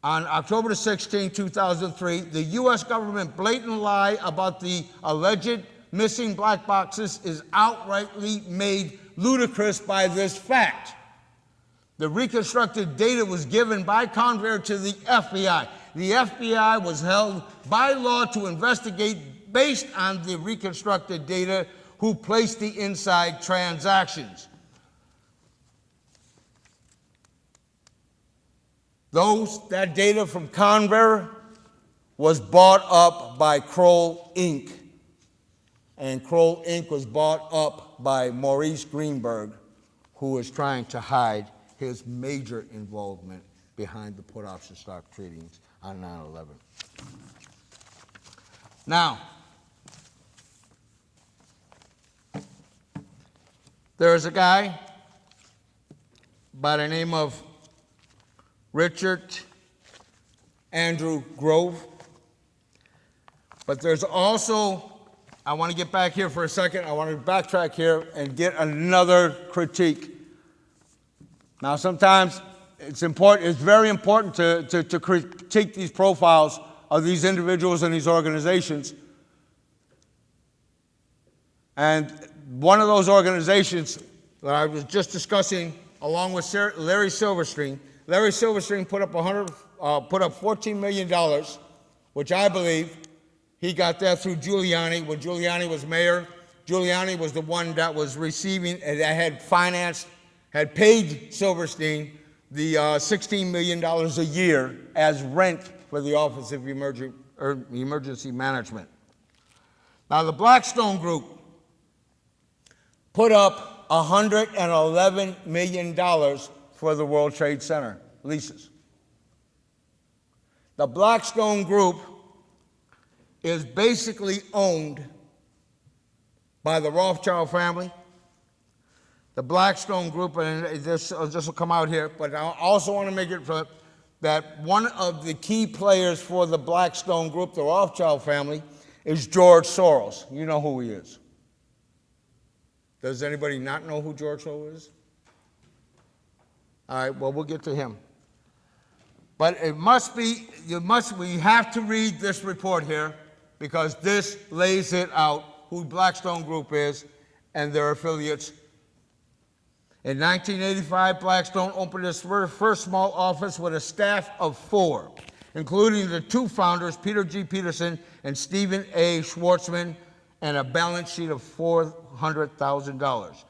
On October 16, 2003, the U.S. government blatant lie about the alleged missing black boxes is outrightly made ludicrous by this fact. The reconstructed data was given by Convair to the FBI. The FBI was held by law to investigate based on the reconstructed data who placed the inside transactions. That data from Convair was bought up by Kroll Inc. And Kroll Inc. was bought up by Maurice Greenberg, who was trying to hide his major involvement behind the put option stock tradings on 9/11. Now, there is a guy by the name of Richard Andrew Grove, but there's also, I want to get back here for a second, I want to backtrack here and get another critique. Now sometimes it's very important to critique these profiles of these individuals and these organizations. And one of those organizations that I was just discussing along with Larry Silverstein, Larry Silverstein put up $14 million, which I believe he got that through Giuliani. When Giuliani was mayor, Giuliani was the one that was receiving and that had paid Silverstein the $16 million a year as rent for the Office of Emergency Management. Now, the Blackstone Group put up $111 million for the World Trade Center leases. The Blackstone Group is basically owned by the Rothschild family. The Blackstone Group, and this will come out here, but I also want to make it clear that one of the key players for the Blackstone Group, the Rothschild family, is George Soros. You know who he is. Does anybody not know who George Soros is? All right, well, we'll get to him. But we have to read this report here because this lays it out, who Blackstone Group is and their affiliates. In 1985, Blackstone opened its first small office with a staff of 4, including the 2 founders, Peter G. Peterson and Stephen A. Schwartzman, and a balance sheet of $400,000.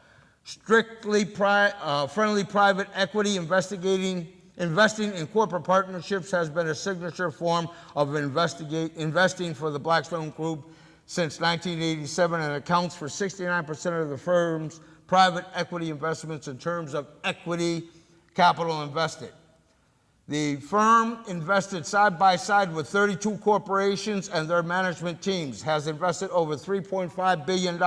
Strictly friendly private equity investing in corporate partnerships has been a signature form of investing for the Blackstone Group since 1987 and accounts for 69% of the firm's private equity investments in terms of equity capital invested. The firm invested side by side with 32 corporations and their management teams, has invested over $3.5 billion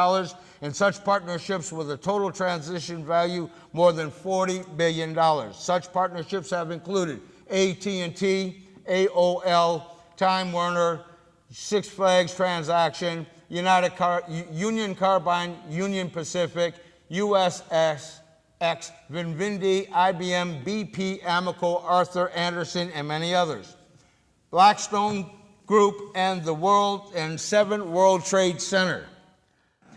in such partnerships with a total transaction value more than $40 billion. Such partnerships have included AT&T, AOL, Time Warner, Six Flags transaction, Union Carbide, Union Pacific, USS, Vivendi, IBM, BP, Amoco, Arthur Andersen, and many others. Blackstone Group and 7 World Trade Center.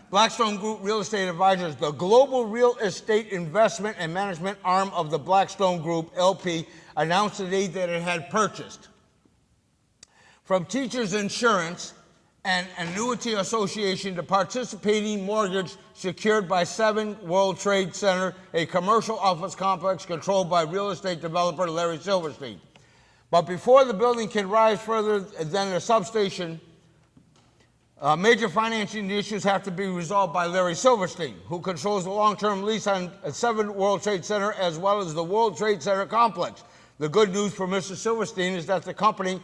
Blackstone Group Real Estate Advisors, the global real estate investment and management arm of the Blackstone Group, LP, announced today that it had purchased from Teachers Insurance and Annuity Association the participating mortgage secured by 7 World Trade Center, a commercial office complex controlled by real estate developer Larry Silverstein. But before the building can rise further than a substation, Major financing issues have to be resolved by Larry Silverstein, who controls the long-term lease on 7 World Trade Center as well as the World Trade Center complex. The good news for Mr. Silverstein is that the company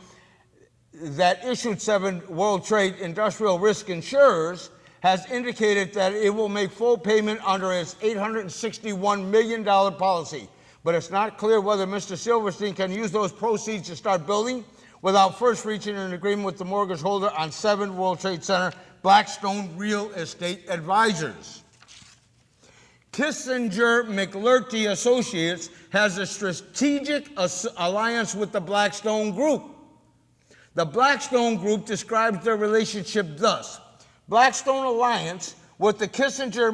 that issued 7 World Trade industrial risk insurers has indicated that it will make full payment under its $861 million policy. But it's not clear whether Mr. Silverstein can use those proceeds to start building without first reaching an agreement with the mortgage holder on 7 World Trade Center, Blackstone Real Estate Advisors. Kissinger McLarty Associates has a strategic alliance with the Blackstone Group. The Blackstone Group describes their relationship thus: Blackstone Alliance with the Kissinger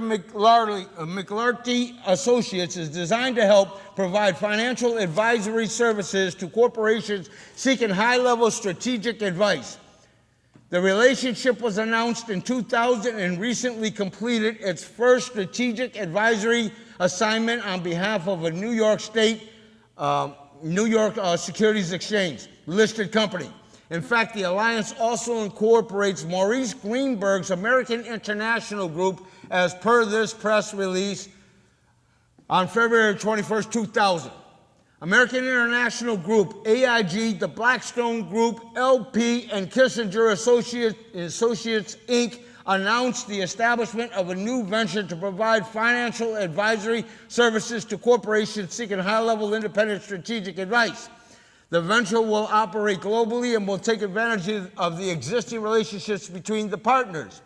McLarty Associates is designed to help provide financial advisory services to corporations seeking high-level strategic advice. The relationship was announced in 2000 and recently completed its first strategic advisory assignment on behalf of a New York State, Securities Exchange listed company. In fact, the alliance also incorporates Maurice Greenberg's American International Group as per this press release on February 21st, 2000. American International Group, AIG, the Blackstone Group, LP, and Kissinger Associates, Inc. announced the establishment of a new venture to provide financial advisory services to corporations seeking high-level independent strategic advice. The venture will operate globally and will take advantage of the existing relationships between the partners.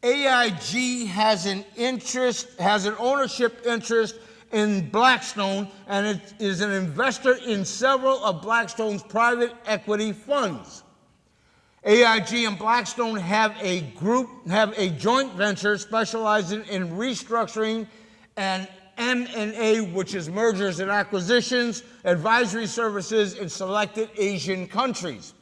AIG has an ownership interest in Blackstone, and it is an investor in several of Blackstone's private equity funds. AIG and Blackstone have a joint venture specializing in restructuring and M&A, which is mergers and acquisitions, advisory services in selected Asian countries.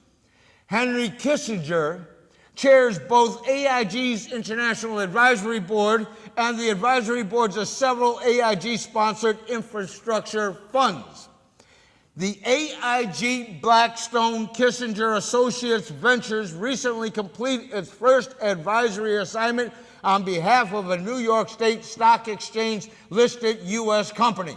Henry Kissinger chairs both AIG's International Advisory Board and the advisory boards of several AIG-sponsored infrastructure funds. The AIG Blackstone Kissinger Associates Ventures recently completed its first advisory assignment on behalf of a New York State Stock Exchange-listed U.S. company.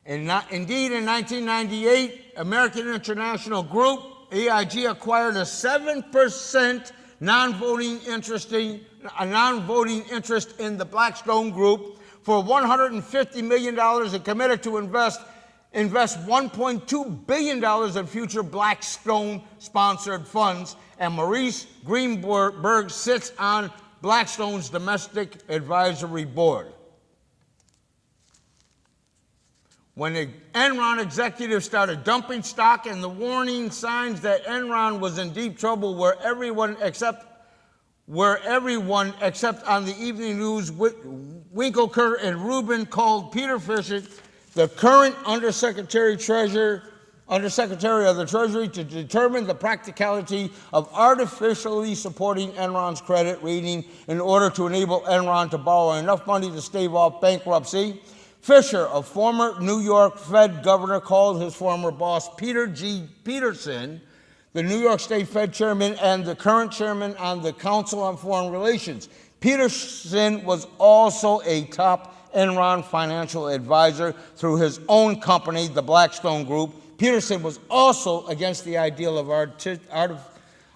Indeed, in 1998, American International Group, AIG, acquired a 7% non-voting interest in the Blackstone Group for $150 million and committed to invest $1.2 billion in future Blackstone-sponsored funds, and Maurice Greenberg sits on Blackstone's domestic advisory board. When the Enron executives started dumping stock and the warning signs that Enron was in deep trouble where everyone except on the evening news, Winkleker and Rubin called Peter Fisher, the current Undersecretary of the Treasury, to determine the practicality of artificially supporting Enron's credit rating in order to enable Enron to borrow enough money to stave off bankruptcy. Fisher, a former New York Fed governor, called his former boss, Peter G. Peterson, the New York State Fed chairman and the current chairman on the Council on Foreign Relations. Peterson was also a top Enron financial advisor through his own company, the Blackstone Group. Peterson was also against the ideal of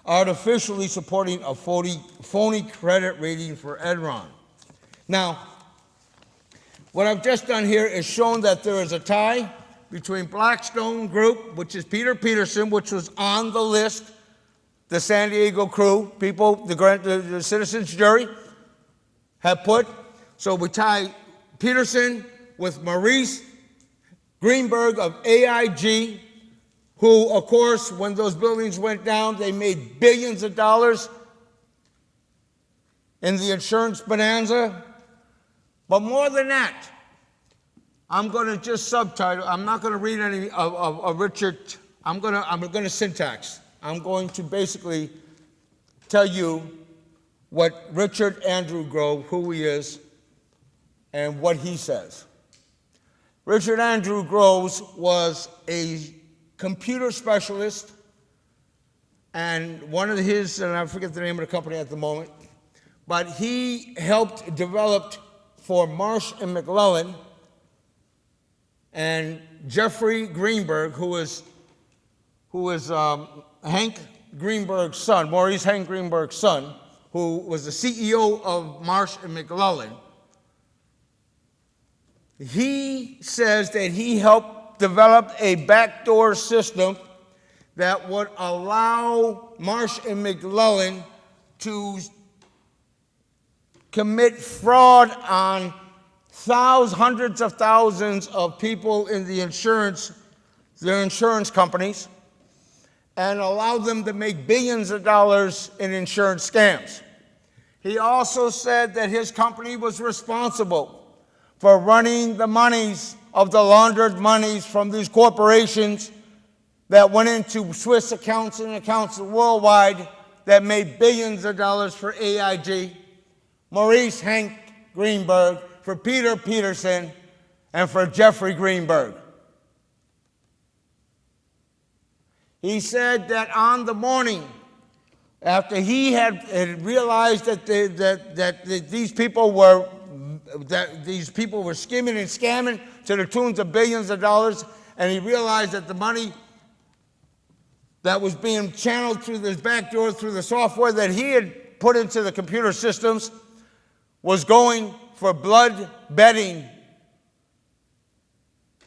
artificially supporting a phony credit rating for Enron. Now, what I've just done here is shown that there is a tie between Blackstone Group, which is Peter Peterson, which was on the list, the San Diego crew, people, the citizens jury have put. So we tie Peterson with Maurice Greenberg of AIG, who, of course, when those buildings went down, they made billions of dollars in the insurance bonanza. But more than that, I'm going to just subtitle. I'm not going to read any of Richard. I'm going to syntax. I'm going to basically tell you what Richard Andrew Grove, who he is, and what he says. Richard Andrew Groves was a computer specialist and one of his, and I forget the name of the company at the moment, but he helped develop for Marsh and McLellan and Jeffrey Greenberg, who was Hank Greenberg's son, Maurice Hank Greenberg's son, who was the CEO of Marsh and McLellan. He says that he helped develop a backdoor system that would allow Marsh and McLellan to commit fraud on hundreds of thousands of people in their insurance companies, and allow them to make billions of dollars in insurance scams. He also said that his company was responsible for running the monies of the laundered monies from these corporations that went into Swiss accounts and accounts worldwide that made billions of dollars for AIG, Maurice Hank Greenberg, for Peter Peterson, and for Jeffrey Greenberg. He said that on the morning after he had realized that these people were skimming and scamming to the tunes of billions of dollars, and he realized that the money that was being channeled through this back door, through the software that he had put into the computer systems, was going for blood betting.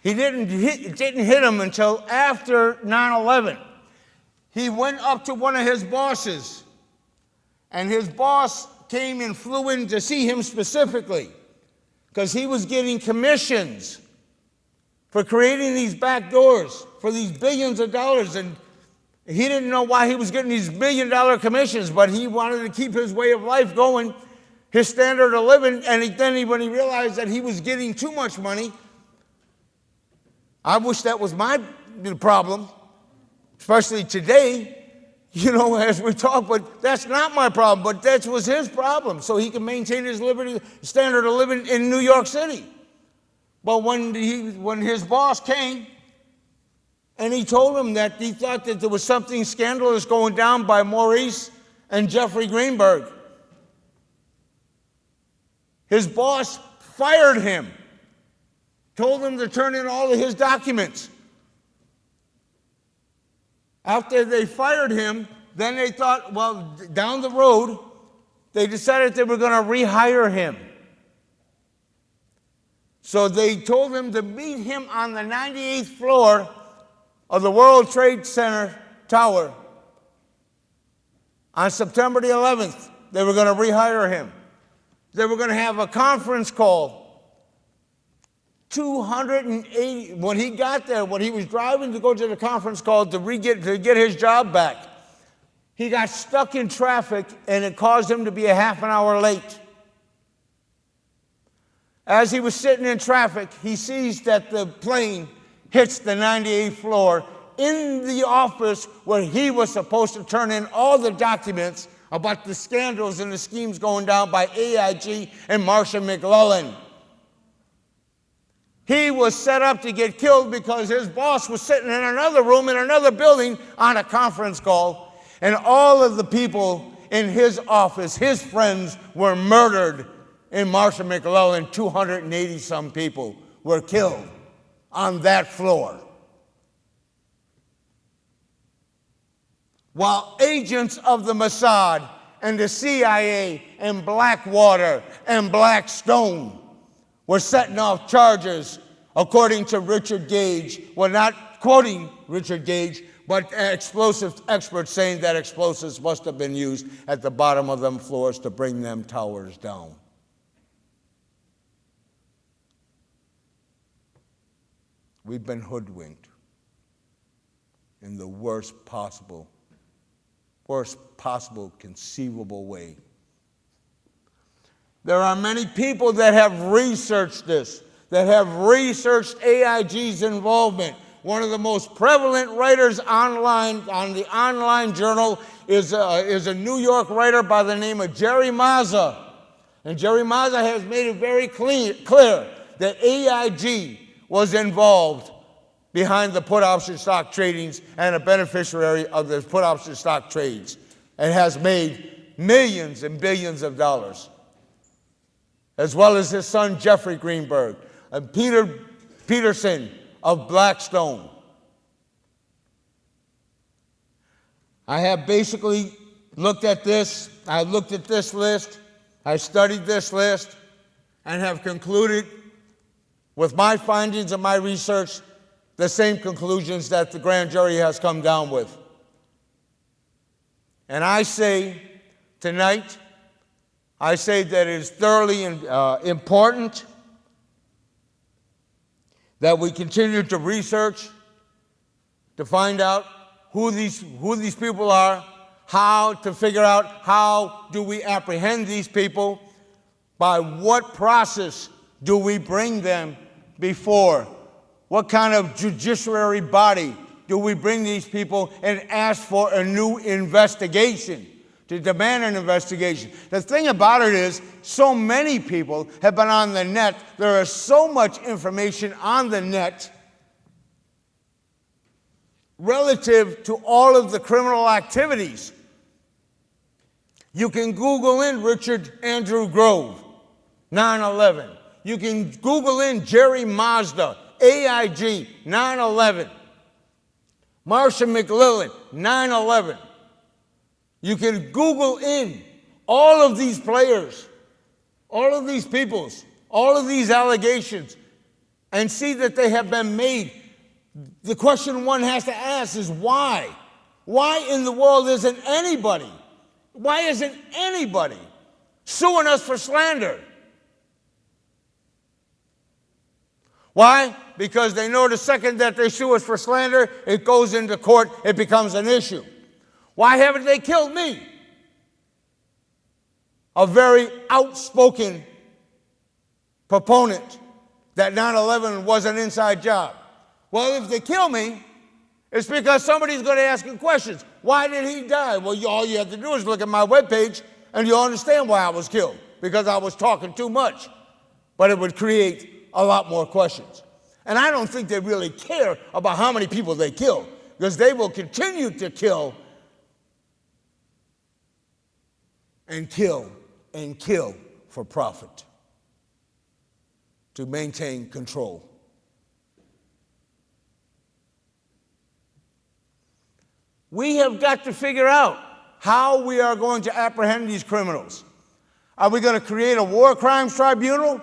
It didn't hit him until after 9/11. He went up to one of his bosses, and his boss came and flew in to see him specifically because he was getting commissions for creating these back doors for these billions of dollars, and he didn't know why he was getting these $1 million commissions, but he wanted to keep his way of life going, his standard of living, and when he realized that he was getting too much money, I wish that was my problem, especially today, as we talk, but that's not my problem, but that was his problem, so he could maintain his standard of living in New York City. But when his boss came, and he told him that he thought that there was something scandalous going down by Maurice and Jeffrey Greenberg, his boss fired him, told him to turn in all of his documents. After they fired him, then they thought, well, down the road, they decided they were going to rehire him. So they told him to meet him on the 98th floor of the World Trade Center Tower. On September the 11th, they were going to rehire him. They were going to have a conference call. 280, when he got there, when he was driving to go to the conference call to get his job back, he got stuck in traffic, and it caused him to be a half an hour late. As he was sitting in traffic, he sees that the plane hits the 98th floor in the office where he was supposed to turn in all the documents about the scandals and the schemes going down by AIG and Marsh and McLellan. He was set up to get killed because his boss was sitting in another room in another building on a conference call, and all of the people in his office, his friends, were murdered in Marsh and McLellan. 280-some people were killed on that floor. While agents of the Mossad and the CIA and Blackwater and Blackstone were setting off charges, according to Richard Gage. Well, not quoting Richard Gage, but explosive experts saying that explosives must have been used at the bottom of them floors to bring them towers down. We've been hoodwinked in the worst possible conceivable way. There are many people that have researched this, that have researched AIG's involvement. One of the most prevalent writers online, on the online journal, is a New York writer by the name of Jerry Mazza. And Jerry Mazza has made it very clear that AIG was involved behind the put option stock tradings and a beneficiary of the put option stock trades, and has made millions and billions of dollars, as well as his son Jeffrey Greenberg and Peter Peterson of Blackstone. I have basically looked at this. I looked at this list. I studied this list and have concluded with my findings and my research the same conclusions that the grand jury has come down with. And I say tonight, I say that it is thoroughly important that we continue to research to find out who these people are, how to figure out how do we apprehend these people, by what process do we bring them before, what kind of judiciary body do we bring these people and ask for a new investigation, to demand an investigation. The thing about it is, so many people have been on the net. There is so much information on the net relative to all of the criminal activities. You can Google in Richard Andrew Grove, 9/11. You can Google in Jerry Mazda, AIG, 9/11. Marsha McLillan, 9/11. You can Google in all of these players, all of these peoples, all of these allegations, and see that they have been made. The question one has to ask is why? Why in the world isn't anybody? Why isn't anybody suing us for slander? Why? Because they know the second that they sue us for slander, it goes into court, it becomes an issue. Why haven't they killed me? A very outspoken proponent that 9/11 was an inside job. Well, if they kill me, it's because somebody's going to ask him questions. Why did he die? Well, all you have to do is look at my webpage and you'll understand why I was killed, because I was talking too much. But it would create a lot more questions. And I don't think they really care about how many people they kill, because they will continue to kill and kill and kill for profit, to maintain control. We have got to figure out how we are going to apprehend these criminals. Are we going to create a war crimes tribunal?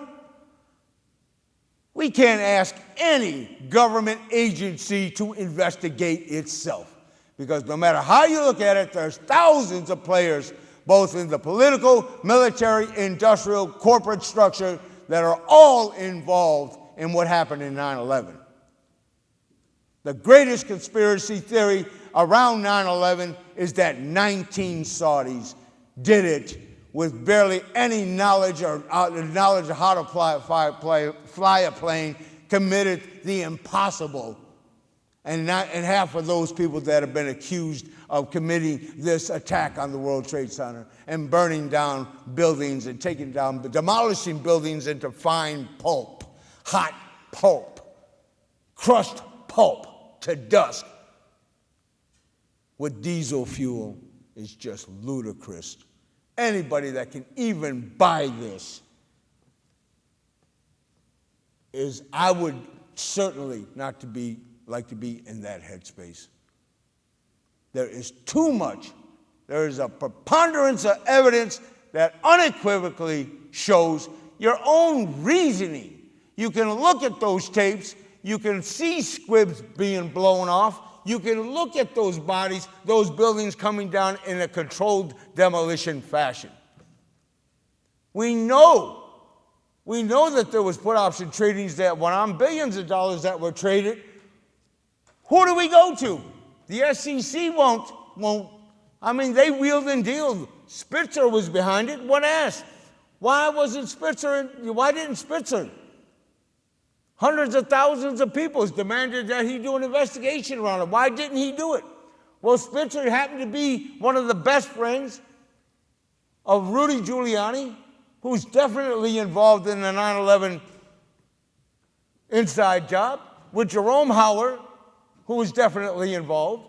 We can't ask any government agency to investigate itself, because no matter how you look at it, there's thousands of players, both in the political, military, industrial, corporate structure, that are all involved in what happened in 9/11. The greatest conspiracy theory around 9/11 is that 19 Saudis did it with barely any knowledge or knowledge of how to fly a plane, committed the impossible. And half of those people that have been accused of committing this attack on the World Trade Center and burning down buildings and demolishing buildings into fine pulp, hot pulp, crushed pulp to dust with diesel fuel is just ludicrous. Anybody that can even buy this is, I would certainly not to be like to be in that headspace. There is too much. There is a preponderance of evidence that unequivocally shows your own reasoning. You can look at those tapes. You can see squibs being blown off. You can look at those bodies, those buildings coming down in a controlled demolition fashion. We know that there was put option tradings that went on, billions of dollars that were traded. Who do we go to? The SEC won't. I mean, they wheeled and dealed. Spitzer was behind it. One asked, why didn't Spitzer? Hundreds of thousands of people demanded that he do an investigation around it. Why didn't he do it? Well, Spitzer happened to be one of the best friends of Rudy Giuliani, who's definitely involved in the 9/11 inside job. with Jerome Howard, who was definitely involved.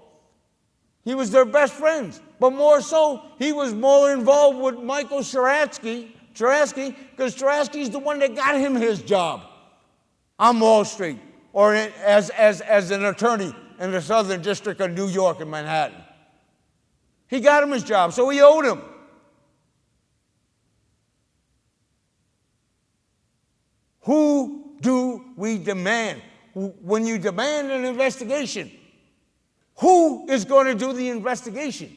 He was their best friends. But more so, he was more involved with Michael Sharatsky, because Sharatsky's the one that got him his job on Wall Street, or as an attorney in the Southern District of New York in Manhattan. He got him his job, so he owed him. Who do we demand? When you demand an investigation, who is going to do the investigation?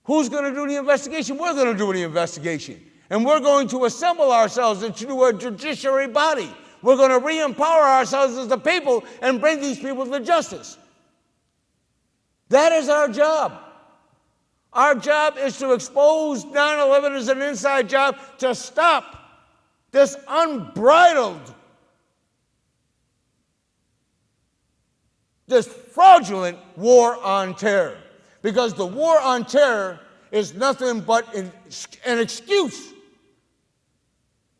Who's going to do the investigation? We're going to do the investigation. And we're going to assemble ourselves into a judiciary body. We're going to re-empower ourselves as the people and bring these people to justice. That is our job. Our job is to expose 9/11 as an inside job to stop this unbridled, this fraudulent war on terror. Because the war on terror is nothing but an excuse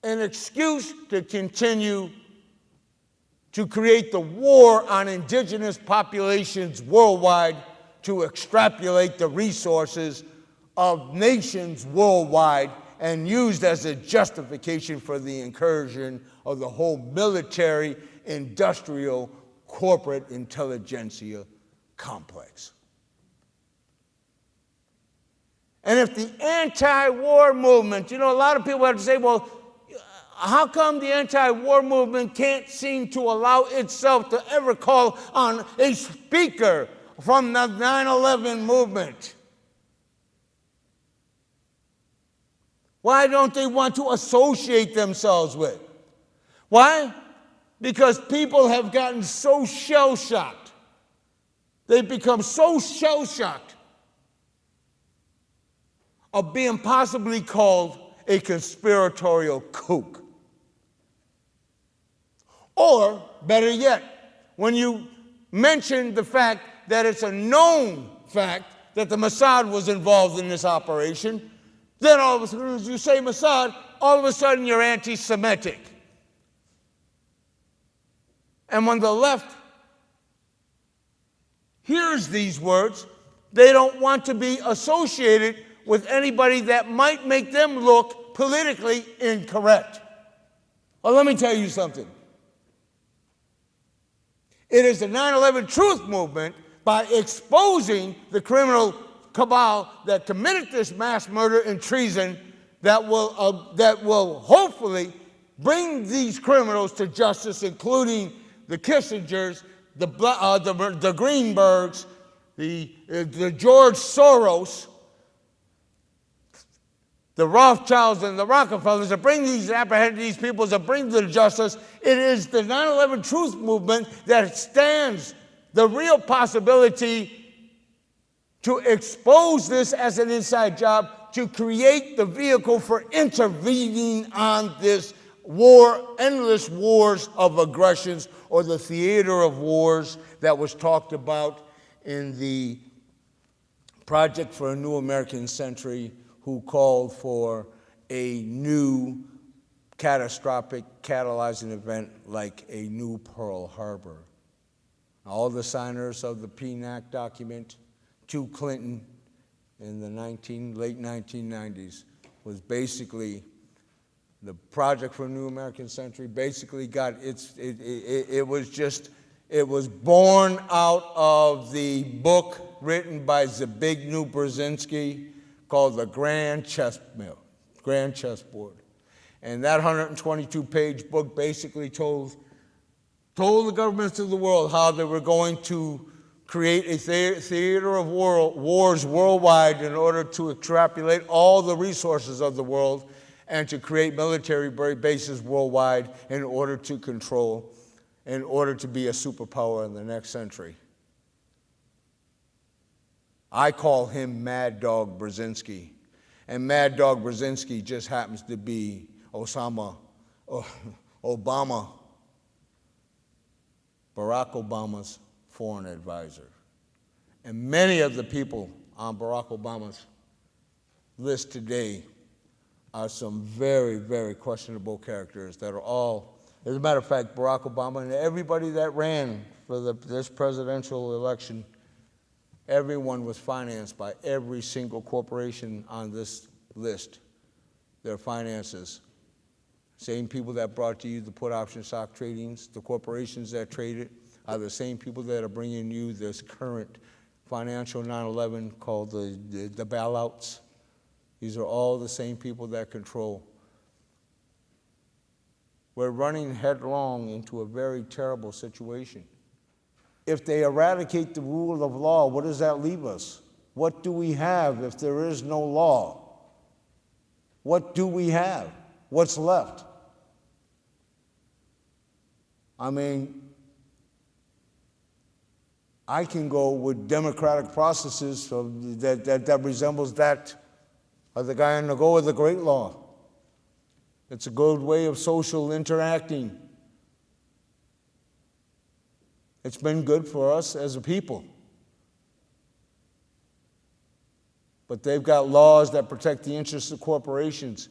to continue to create the war on indigenous populations worldwide, to extrapolate the resources of nations worldwide, and used as a justification for the incursion of the whole military, industrial, corporate intelligentsia complex. And if the anti-war movement, a lot of people have to say, well, how come the anti-war movement can't seem to allow itself to ever call on a speaker from the 9/11 movement? Why don't they want to associate themselves with? Why? Because people have gotten so shell-shocked. They've become so shell-shocked of being possibly called a conspiratorial kook. Or, better yet, when you mention the fact that it's a known fact that the Mossad was involved in this operation, then all of a sudden, as you say Mossad, all of a sudden you're anti-Semitic. And when the left hears these words, they don't want to be associated with anybody that might make them look politically incorrect. Well, let me tell you something. It is the 9/11 Truth Movement, by exposing the criminal cabal that committed this mass murder and treason, that will hopefully bring these criminals to justice, including the Kissingers, the Greenbergs, the George Soros, the Rothschilds and the Rockefellers, to bring apprehend these people, to bring them to justice. It is the 9/11 Truth Movement that stands the real possibility to expose this as an inside job, to create the vehicle for intervening on this war, endless wars of aggressions, or the theater of wars that was talked about in the Project for a New American Century, who called for a new catastrophic catalyzing event like a new Pearl Harbor. All the signers of the PNAC document to Clinton in the late 1990s was basically the Project for a New American Century. Basically it was born out of the book written by Zbigniew Brzezinski called The Grand Chessboard. And that 122-page book basically told the governments of the world how they were going to create a theater of wars worldwide in order to extrapolate all the resources of the world and to create military bases worldwide in order to control, in order to be a superpower in the next century. I call him Mad Dog Brzezinski. And Mad Dog Brzezinski just happens to be Obama, Barack Obama's foreign advisor. And many of the people on Barack Obama's list today are some very, very questionable characters that are all As a matter of fact, Barack Obama and everybody that ran for this presidential election, everyone was financed by every single corporation on this list. Their finances. Same people that brought you the put option stock tradings, the corporations that trade it, are the same people that are bringing you this current financial 9/11 called the bailouts. These are all the same people that control. We're running headlong into a very terrible situation. If they eradicate the rule of law, what does that leave us? What do we have if there is no law? What do we have? What's left? I mean, I can go with democratic processes that resembles that of the guy on the go with the great law. It's a good way of social interacting. It's been good for us as a people. But they've got laws that protect the interests of corporations.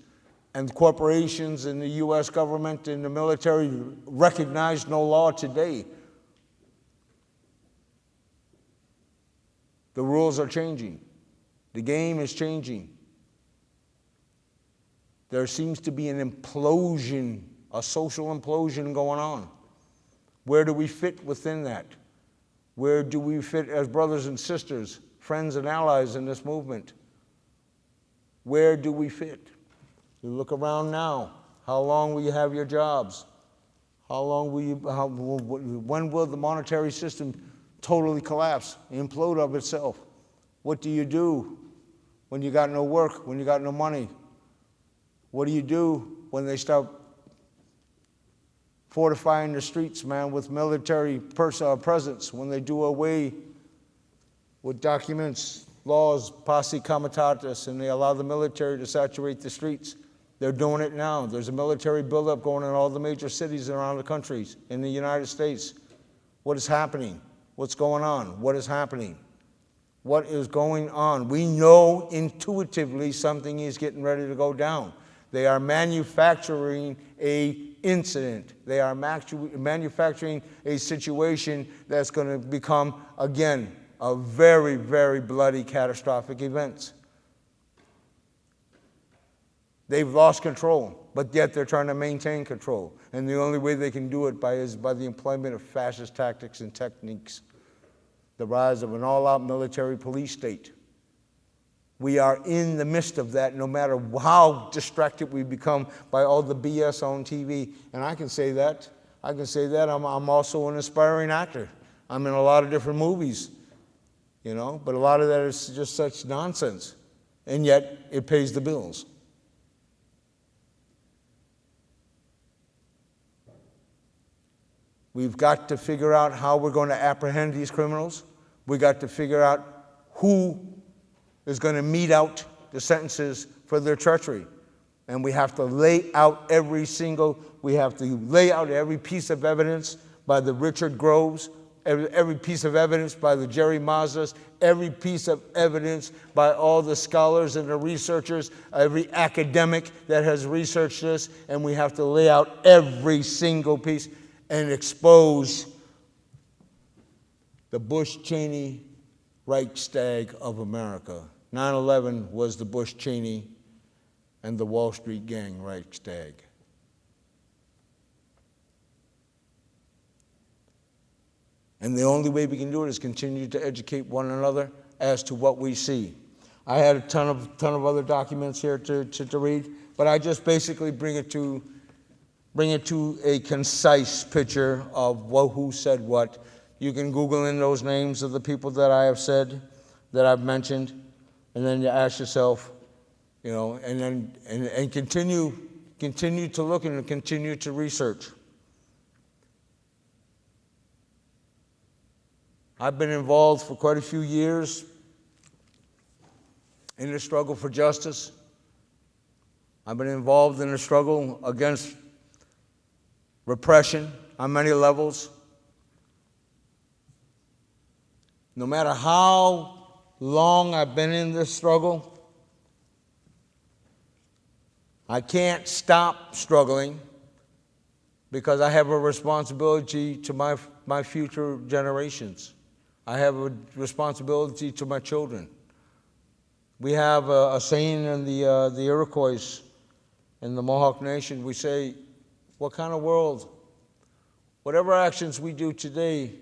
And corporations and the U.S. government and the military recognize no law today. The rules are changing. The game is changing. There seems to be an implosion, a social implosion going on. Where do we fit within that? Where do we fit as brothers and sisters, friends and allies in this movement? Where do we fit? You look around now. How long will you have your jobs? How long will you, when will the monetary system totally collapse, implode of itself? What do you do when you got no work, when you got no money? What do you do when they start fortifying the streets, man, with military presence, when they do away with documents, laws, posse comitatus, and they allow the military to saturate the streets? They're doing it now. There's a military buildup going in all the major cities around the countries in the United States. What is happening? What's going on? What is happening? What is going on? We know intuitively something is getting ready to go down. They are manufacturing an incident. They are manufacturing a situation that's going to become, again, a very, very bloody, catastrophic event. They've lost control, but yet they're trying to maintain control. And the only way they can do it is by the employment of fascist tactics and techniques. The rise of an all-out military police state. We are in the midst of that, no matter how distracted we become by all the BS on TV. And I can say that. I'm also an aspiring actor. I'm in a lot of different movies, but a lot of that is just such nonsense. And yet, it pays the bills. We've got to figure out how we're going to apprehend these criminals. We've got to figure out who is going to mete out the sentences for their treachery. And we have to lay out every piece of evidence by the Richard Groves, every piece of evidence by the Jerry Mazdas, every piece of evidence by all the scholars and the researchers, every academic that has researched this, and we have to lay out every single piece and expose the Bush-Cheney Reichstag of America. 9/11 was the Bush-Cheney and the Wall Street Gang Reichstag. And the only way we can do it is continue to educate one another as to what we see. I had a ton of other documents here to read, but I just basically bring it to a concise picture of who said what. You can Google in those names of the people that I have said, that I've mentioned, and then you ask yourself, and continue to look and continue to research. I've been involved for quite a few years in the struggle for justice. I've been involved in the struggle against repression on many levels. No matter how long I've been in this struggle, I can't stop struggling because I have a responsibility to my future generations. I have a responsibility to my children. We have a saying in the Iroquois, in the Mohawk Nation, we say, what kind of world? Whatever actions we do today,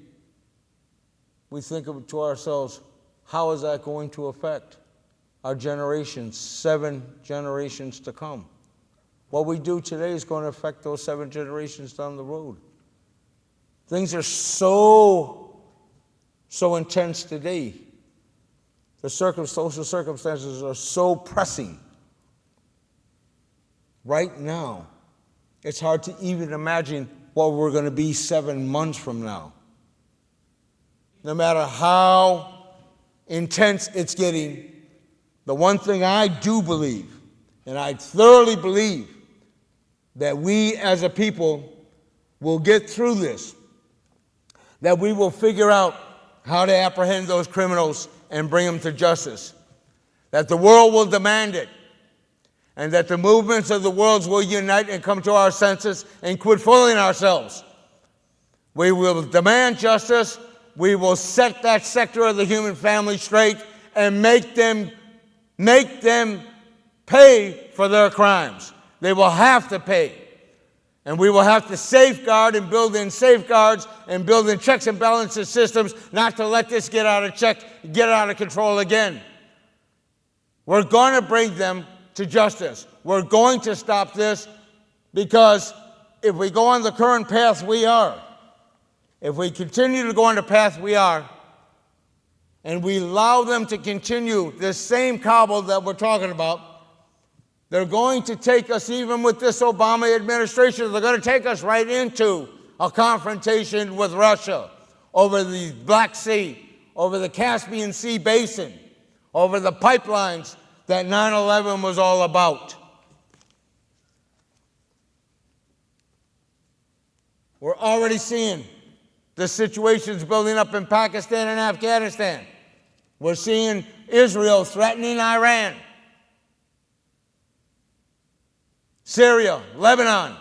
we think of to ourselves, how is that going to affect our generations, 7 generations to come? What we do today is going to affect those 7 generations down the road. Things are so intense today. The social circumstances are so pressing. Right now, it's hard to even imagine what we're going to be 7 months from now. No matter how intense it's getting, the one thing I do believe, and I thoroughly believe, that we as a people will get through this, that we will figure out how to apprehend those criminals and bring them to justice, that the world will demand it, and that the movements of the world will unite and come to our senses and quit fooling ourselves. We will demand justice. We will set that sector of the human family straight and make them pay for their crimes. They will have to pay. And we will have to safeguard and build in safeguards and build in checks and balances systems not to let this get out of control again. We're going to bring them to justice. We're going to stop this, because if we go on the current path if we continue to go on the path we are, and we allow them to continue this same cabal that we're talking about, they're going to take us, even with this Obama administration, they're going to take us right into a confrontation with Russia over the Black Sea, over the Caspian Sea basin, over the pipelines that 9/11 was all about. We're already seeing the situations building up in Pakistan and Afghanistan. We're seeing Israel threatening Iran, Syria, Lebanon.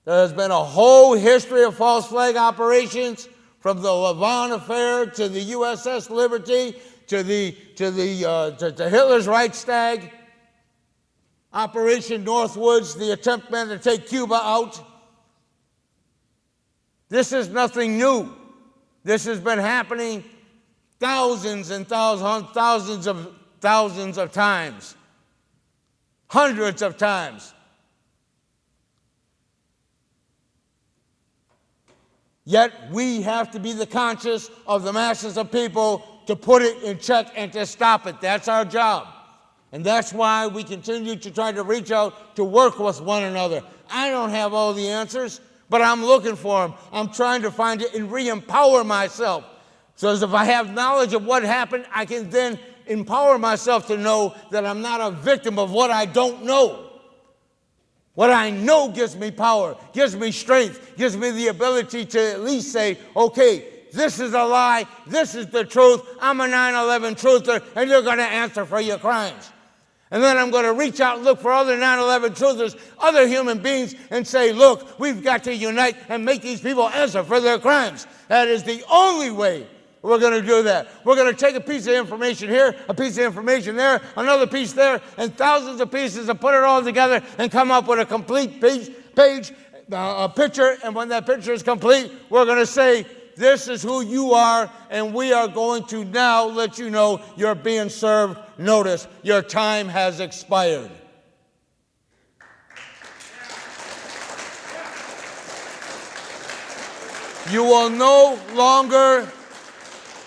There has been a whole history of false flag operations, from the Levant affair to the USS Liberty to Hitler's Reichstag, Operation Northwoods, the attempt meant to take Cuba out. This is nothing new. This has been happening thousands and thousands of times, hundreds of times. Yet we have to be the conscience of the masses of people to put it in check and to stop it. That's our job. And that's why we continue to try to reach out to work with one another. I don't have all the answers, but I'm looking for them. I'm trying to find it and re-empower myself. So as if I have knowledge of what happened, I can then empower myself to know that I'm not a victim of what I don't know. What I know gives me power, gives me strength, gives me the ability to at least say, okay, this is a lie, this is the truth, I'm a 9/11 truther, and you're going to answer for your crimes. And then I'm going to reach out and look for other 9/11 truthers, other human beings, and say, look, we've got to unite and make these people answer for their crimes. That is the only way we're going to do that. We're going to take a piece of information here, a piece of information there, another piece there, and thousands of pieces, and put it all together and come up with a complete picture. And when that picture is complete, we're going to say, this is who you are, and we are going to now let you know you're being served notice. Your time has expired. You will no longer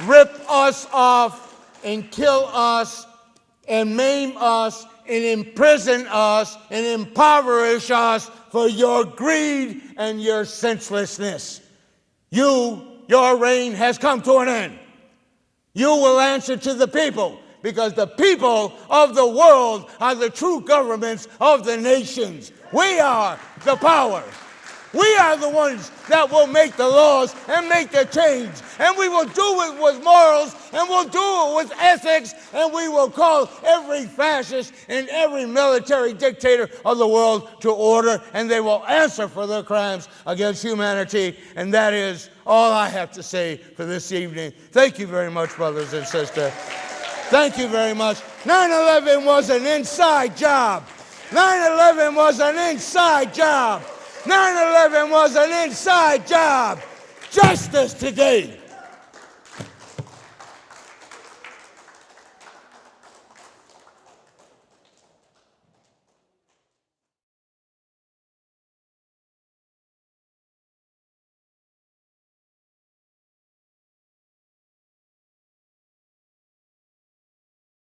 rip us off and kill us and maim us and imprison us and impoverish us for your greed and your senselessness. Your reign has come to an end. You will answer to the people, because the people of the world are the true governments of the nations. We are the power. We are the ones that will make the laws and make the change. And we will do it with morals, and we'll do it with ethics, and we will call every fascist and every military dictator of the world to order, and they will answer for their crimes against humanity. And that is all I have to say for this evening. Thank you very much, brothers and sisters. Thank you very much. 9/11 was an inside job. 9/11 was an inside job. 9/11 was an inside job. Justice today.